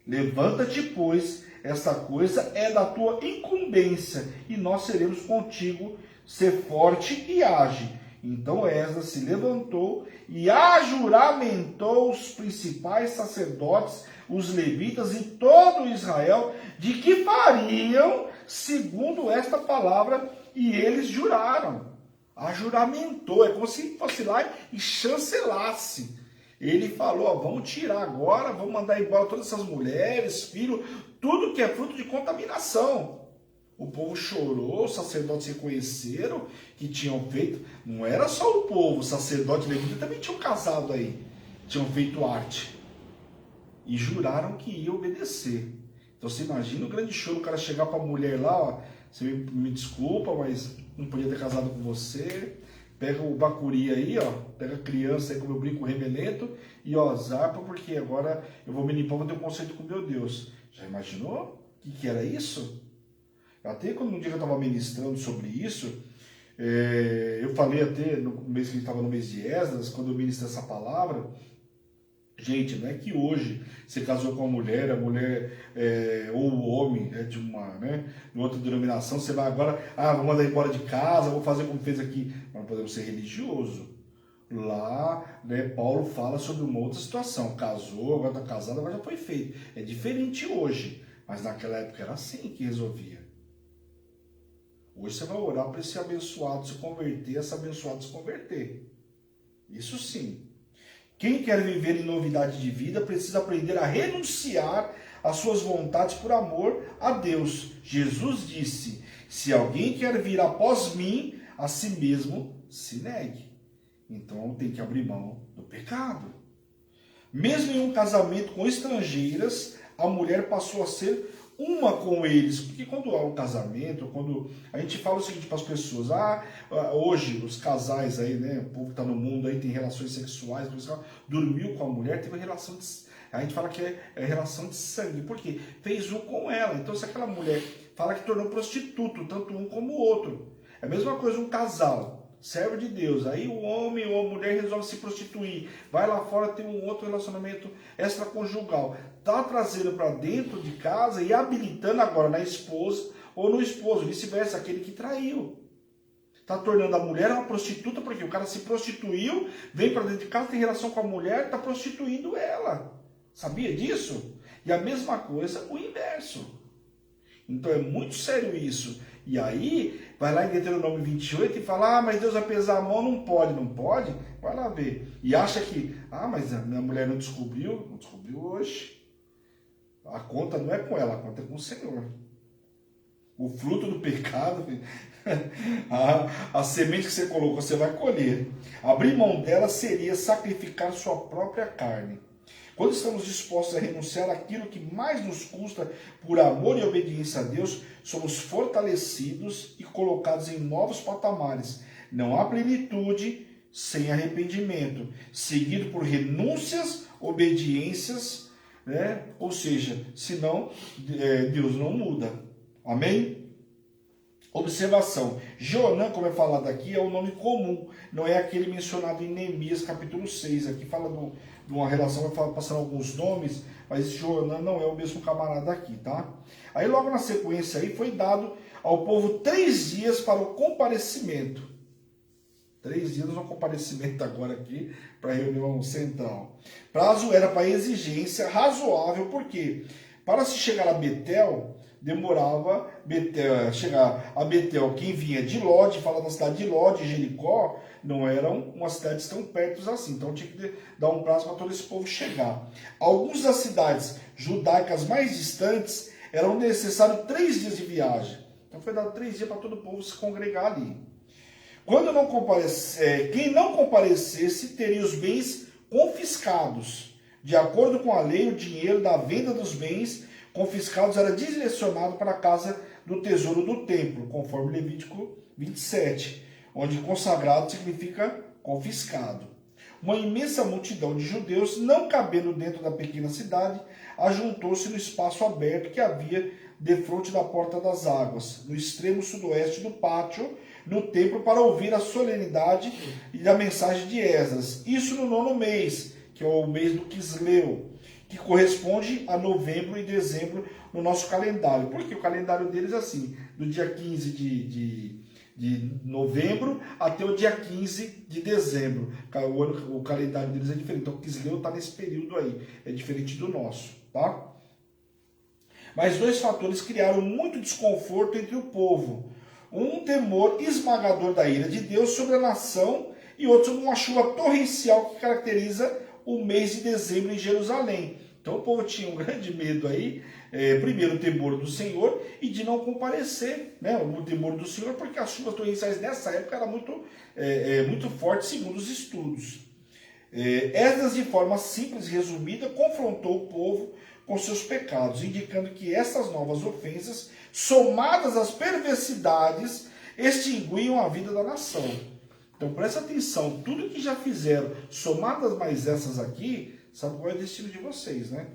Levanta-te, pois, esta coisa é da tua incumbência, e nós seremos contigo, ser forte e age. Então Esdras se levantou e ajuramentou os principais sacerdotes, os levitas e todo Israel, de que fariam segundo esta palavra, e eles juraram. Ajuramentou, é como se fosse lá e chancelasse. Ele falou, ó, vamos tirar agora, vamos mandar embora todas essas mulheres, filhos, tudo que é fruto de contaminação. O povo chorou, os sacerdotes reconheceram que tinham feito. Não era só o povo, o sacerdote e levita também tinham casado aí, tinham feito arte. E juraram que ia obedecer. Então você imagina o grande choro, o cara chegar para a mulher lá, ó, você me desculpa, mas não podia ter casado com você. Pega o bacuri aí, ó, pega a criança aí com o meu brinco remelento e ó, zarpa, porque agora eu vou me limpar, vou ter um conceito com meu Deus. Já imaginou o que era isso? Até quando um dia eu estava ministrando sobre isso, eu falei até no mês que a gente estava no mês de Esdras, quando eu ministrei essa palavra, gente, não é que hoje você casou com uma mulher, a mulher ou o homem é de uma outra denominação, você vai agora, vou mandar embora de casa, vou fazer como fez aqui. Mas não podemos ser religioso. Lá, Paulo fala sobre uma outra situação. Casou, agora está casado, agora já foi feito. É diferente hoje, mas naquela época era assim que resolvia. Hoje você vai orar para esse abençoado se converter, esse abençoado se converter. Isso sim. Quem quer viver em novidade de vida precisa aprender a renunciar às suas vontades por amor a Deus. Jesus disse, se alguém quer vir após mim, a si mesmo se negue. Então tem que abrir mão do pecado. Mesmo em um casamento com estrangeiras, a mulher passou a ser uma com eles, porque quando há um casamento, quando a gente fala o seguinte para as pessoas, hoje os casais aí, o povo que está no mundo aí tem relações sexuais, dormiu com a mulher, teve relação a gente fala que é relação de sangue, porque fez um com ela. Então se aquela mulher fala que tornou prostituto, tanto um como o outro, é a mesma coisa um casal, servo de Deus, aí o homem ou a mulher resolve se prostituir, vai lá fora ter um outro relacionamento extraconjugal, está trazendo para dentro de casa e habilitando agora na esposa ou no esposo, vice-versa, aquele que traiu. Está tornando a mulher uma prostituta, porque o cara se prostituiu, vem para dentro de casa, tem relação com a mulher, está prostituindo ela. Sabia disso? E a mesma coisa, o inverso. Então é muito sério isso. E aí, vai lá em Deuteronômio 28 e fala, mas Deus vai pesar a mão, não pode. Não pode? Vai lá ver. E acha que, mas a minha mulher não descobriu hoje. A conta não é com ela, a conta é com o Senhor. O fruto do pecado, a semente que você colocou, você vai colher. Abrir mão dela seria sacrificar sua própria carne. Quando estamos dispostos a renunciar àquilo que mais nos custa por amor e obediência a Deus, somos fortalecidos e colocados em novos patamares. Não há plenitude sem arrependimento, seguido por renúncias, obediências, ou seja, senão Deus não muda. Amém? Observação. Joanã, como é falado aqui, é um nome comum, não é aquele mencionado em Neemias capítulo 6. Aqui fala de uma relação, vai passando alguns nomes, mas Joanã não é o mesmo camarada aqui, tá? Aí logo na sequência aí foi dado ao povo 3 dias para o comparecimento. 3 dias no comparecimento agora aqui para a reunião central. Prazo era para exigência razoável, porque para se chegar a Betel, demorava chegar a Betel. Quem vinha de Lod, fala da cidade de Lod, Jericó, não eram umas cidades tão perto assim. Então tinha que dar um prazo para todo esse povo chegar. Algumas das cidades judaicas mais distantes eram necessários 3 dias de viagem. Então foi dado 3 dias para todo o povo se congregar ali. Quem não comparecesse teria os bens confiscados. De acordo com a lei, o dinheiro da venda dos bens confiscados era direcionado para a casa do tesouro do templo, conforme Levítico 27, onde consagrado significa confiscado. Uma imensa multidão de judeus, não cabendo dentro da pequena cidade, ajuntou-se no espaço aberto que havia defronte da porta das águas, no extremo sudoeste do pátio, no templo, para ouvir a solenidade e a mensagem de Esdras. Isso no 9º mês, que é o mês do Quisleu, que corresponde a novembro e dezembro no nosso calendário. Porque o calendário deles é assim, do dia 15 de novembro até o dia 15 de dezembro. O calendário deles é diferente. Então o Quisleu está nesse período aí. É diferente do nosso, tá? Mas 2 fatores criaram muito desconforto entre o povo. Um temor esmagador da ira de Deus sobre a nação e outro sobre uma chuva torrencial que caracteriza o mês de dezembro em Jerusalém. Então o povo tinha um grande medo aí, primeiro o temor do Senhor e de não comparecer, né? O temor do Senhor, porque as chuvas torrenciais nessa época eram muito fortes, segundo os estudos. Esdras, de forma simples e resumida, confrontou o povo com seus pecados, indicando que essas novas ofensas, somadas às perversidades, extinguiam a vida da nação. Então presta atenção, tudo que já fizeram, somadas mais essas aqui, sabe qual é o destino de vocês, né?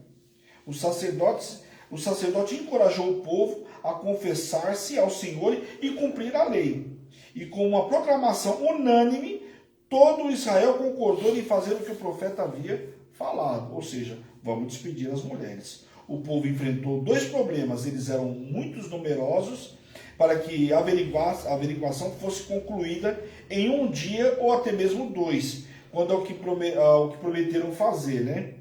O sacerdote encorajou o povo a confessar-se ao Senhor e cumprir a lei. E com uma proclamação unânime, todo Israel concordou em fazer o que o profeta havia falado, ou seja, vamos despedir as mulheres. O povo enfrentou 2 problemas, eles eram muito numerosos, para que a averiguação fosse concluída em 1 dia ou até mesmo 2, quando é o que prometeram fazer, né?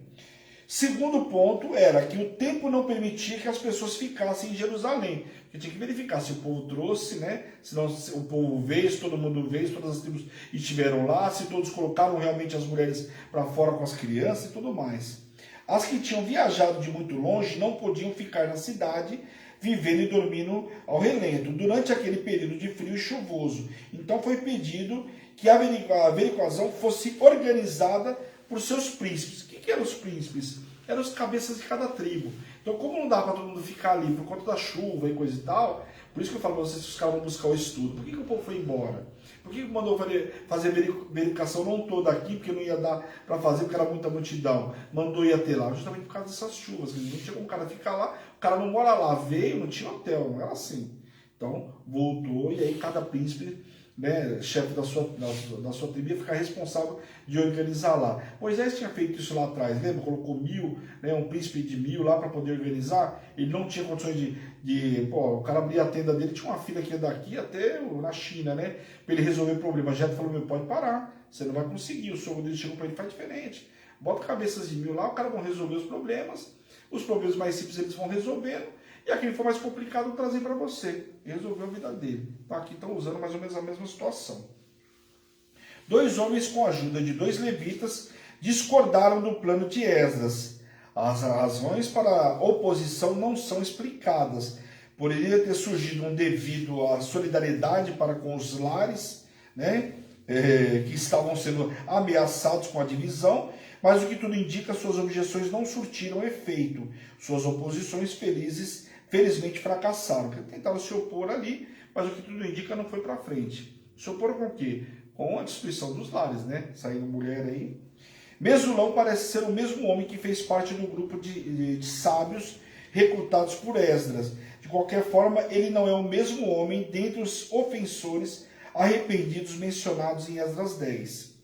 Segundo ponto era que o tempo não permitia que as pessoas ficassem em Jerusalém. Porque tinha que verificar se o povo trouxe, né? Se não, se o povo veio, se todo mundo veio, se todas as tribos estiveram lá, se todos colocaram realmente as mulheres para fora com as crianças e tudo mais. As que tinham viajado de muito longe não podiam ficar na cidade, vivendo e dormindo ao relento, durante aquele período de frio e chuvoso. Então foi pedido que a averiguação fosse organizada por seus príncipes. O que eram os príncipes? Eram os cabeças de cada tribo. Então, como não dá para todo mundo ficar ali por conta da chuva e coisa e tal, por isso que eu falo para vocês que os caras vão buscar o estudo. Por que o povo foi embora? Por que mandou fazer verificação não toda aqui, porque não ia dar para fazer, porque era muita multidão? Mandou ir até lá, justamente por causa dessas chuvas. Não tinha como o cara ficar lá, o cara não mora lá, veio, não tinha hotel, não era assim. Então, voltou e aí cada príncipe, né, chefe da sua tribo, ia ficar responsável de organizar lá. Moisés tinha feito isso lá atrás, lembra? Colocou 1000, né, um príncipe de 1000 lá para poder organizar. Ele não tinha condições o cara abria a tenda dele, tinha uma fila que ia daqui até na China, né, para ele resolver o problema. Já falou, pode parar, você não vai conseguir. O sogro dele chegou para ele, faz diferente. Bota cabeças de 1000 lá, o cara vão resolver os problemas mais simples eles vão resolvendo. E aquele que for mais complicado, trazer para você. E resolveu a vida dele. Então, aqui estão usando mais ou menos a mesma situação. 2 homens, com a ajuda de 2 levitas, discordaram do plano de Esdras. As razões para a oposição não são explicadas. Poderia ter surgido devido à solidariedade para com os lares, né, que estavam sendo ameaçados com a divisão, mas o que tudo indica, suas objeções não surtiram efeito. Suas oposições felizmente fracassaram, porque tentaram se opor ali, mas o que tudo indica não foi para frente. Se oporam com o quê? Com a destruição dos lares, né? Saindo mulher aí. Mesulão parece ser o mesmo homem que fez parte do grupo de sábios recrutados por Esdras. De qualquer forma, ele não é o mesmo homem dentre os ofensores arrependidos mencionados em Esdras 10.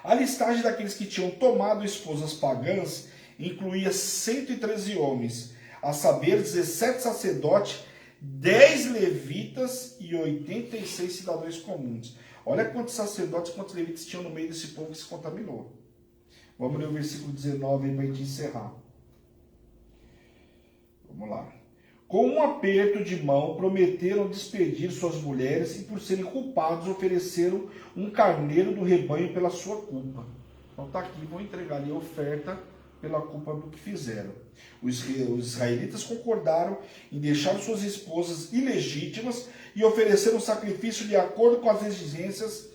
A listagem daqueles que tinham tomado esposas pagãs incluía 113 homens, a saber, 17 sacerdotes, 10 levitas e 86 cidadãos comuns. Olha quantos sacerdotes e quantos levitas tinham no meio desse povo que se contaminou. Vamos ler o versículo 19 para a gente encerrar. Vamos lá. Com um aperto de mão, prometeram despedir suas mulheres e, por serem culpados, ofereceram um carneiro do rebanho pela sua culpa. Então está aqui, vão entregar ali a oferta pela culpa do que fizeram. Os israelitas concordaram em deixar suas esposas ilegítimas e ofereceram sacrifício de acordo com as exigências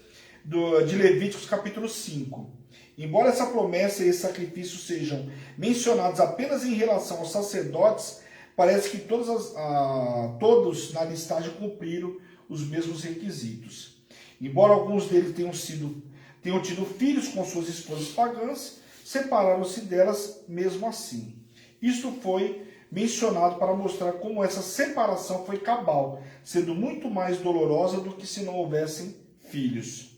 de Levíticos capítulo 5. Embora essa promessa e esse sacrifício sejam mencionados apenas em relação aos sacerdotes, parece que todos na listagem cumpriram os mesmos requisitos. Embora alguns deles tenham tido filhos com suas esposas pagãs, separaram-se delas mesmo assim. Isto foi mencionado para mostrar como essa separação foi cabal, sendo muito mais dolorosa do que se não houvessem filhos.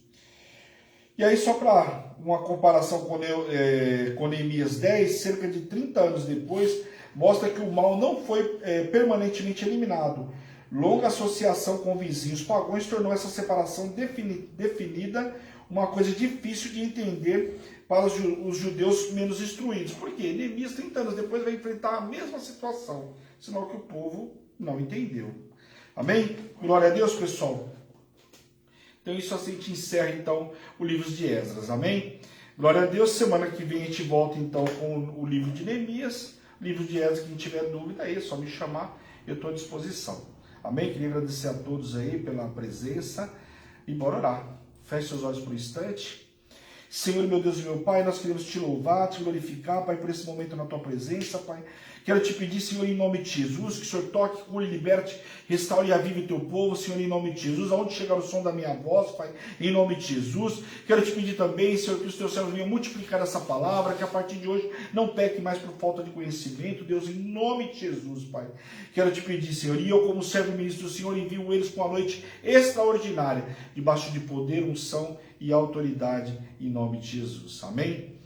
E aí, só para uma comparação com Neemias 10, cerca de 30 anos depois, mostra que o mal não foi permanentemente eliminado. Longa associação com vizinhos pagãos tornou essa separação definida uma coisa difícil de entender para os judeus menos instruídos. Por quê? Neemias, 30 anos depois, vai enfrentar a mesma situação, sinal que o povo não entendeu. Amém? Glória a Deus, pessoal. Então isso assim a gente encerra então o livro de Esdras, amém? Glória a Deus, semana que vem a gente volta então com o livro de Neemias, livro de Esdras, quem tiver dúvida aí é só me chamar, eu estou à disposição. Amém? Queria agradecer a todos aí pela presença e bora orar. Feche seus olhos por um instante. Senhor, meu Deus e meu Pai, nós queremos te louvar, te glorificar, Pai, por esse momento na tua presença, Pai. Quero te pedir, Senhor, em nome de Jesus, que o Senhor toque, cure, liberte, restaure e avive o teu povo, Senhor, em nome de Jesus. Aonde chegar o som da minha voz, Pai, em nome de Jesus. Quero te pedir também, Senhor, que os teus servos venham multiplicar essa palavra, que a partir de hoje não peque mais por falta de conhecimento, Deus, em nome de Jesus, Pai. Quero te pedir, Senhor, e eu como servo e ministro do Senhor, envio eles com a noite extraordinária, debaixo de poder, unção e autoridade, em nome de Jesus. Amém?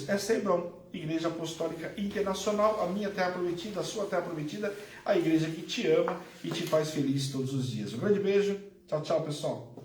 Essa é Hebron, Igreja Apostólica Internacional, a minha terra prometida, a sua terra prometida, a igreja que te ama e te faz feliz todos os dias. Um grande beijo, tchau, tchau, pessoal.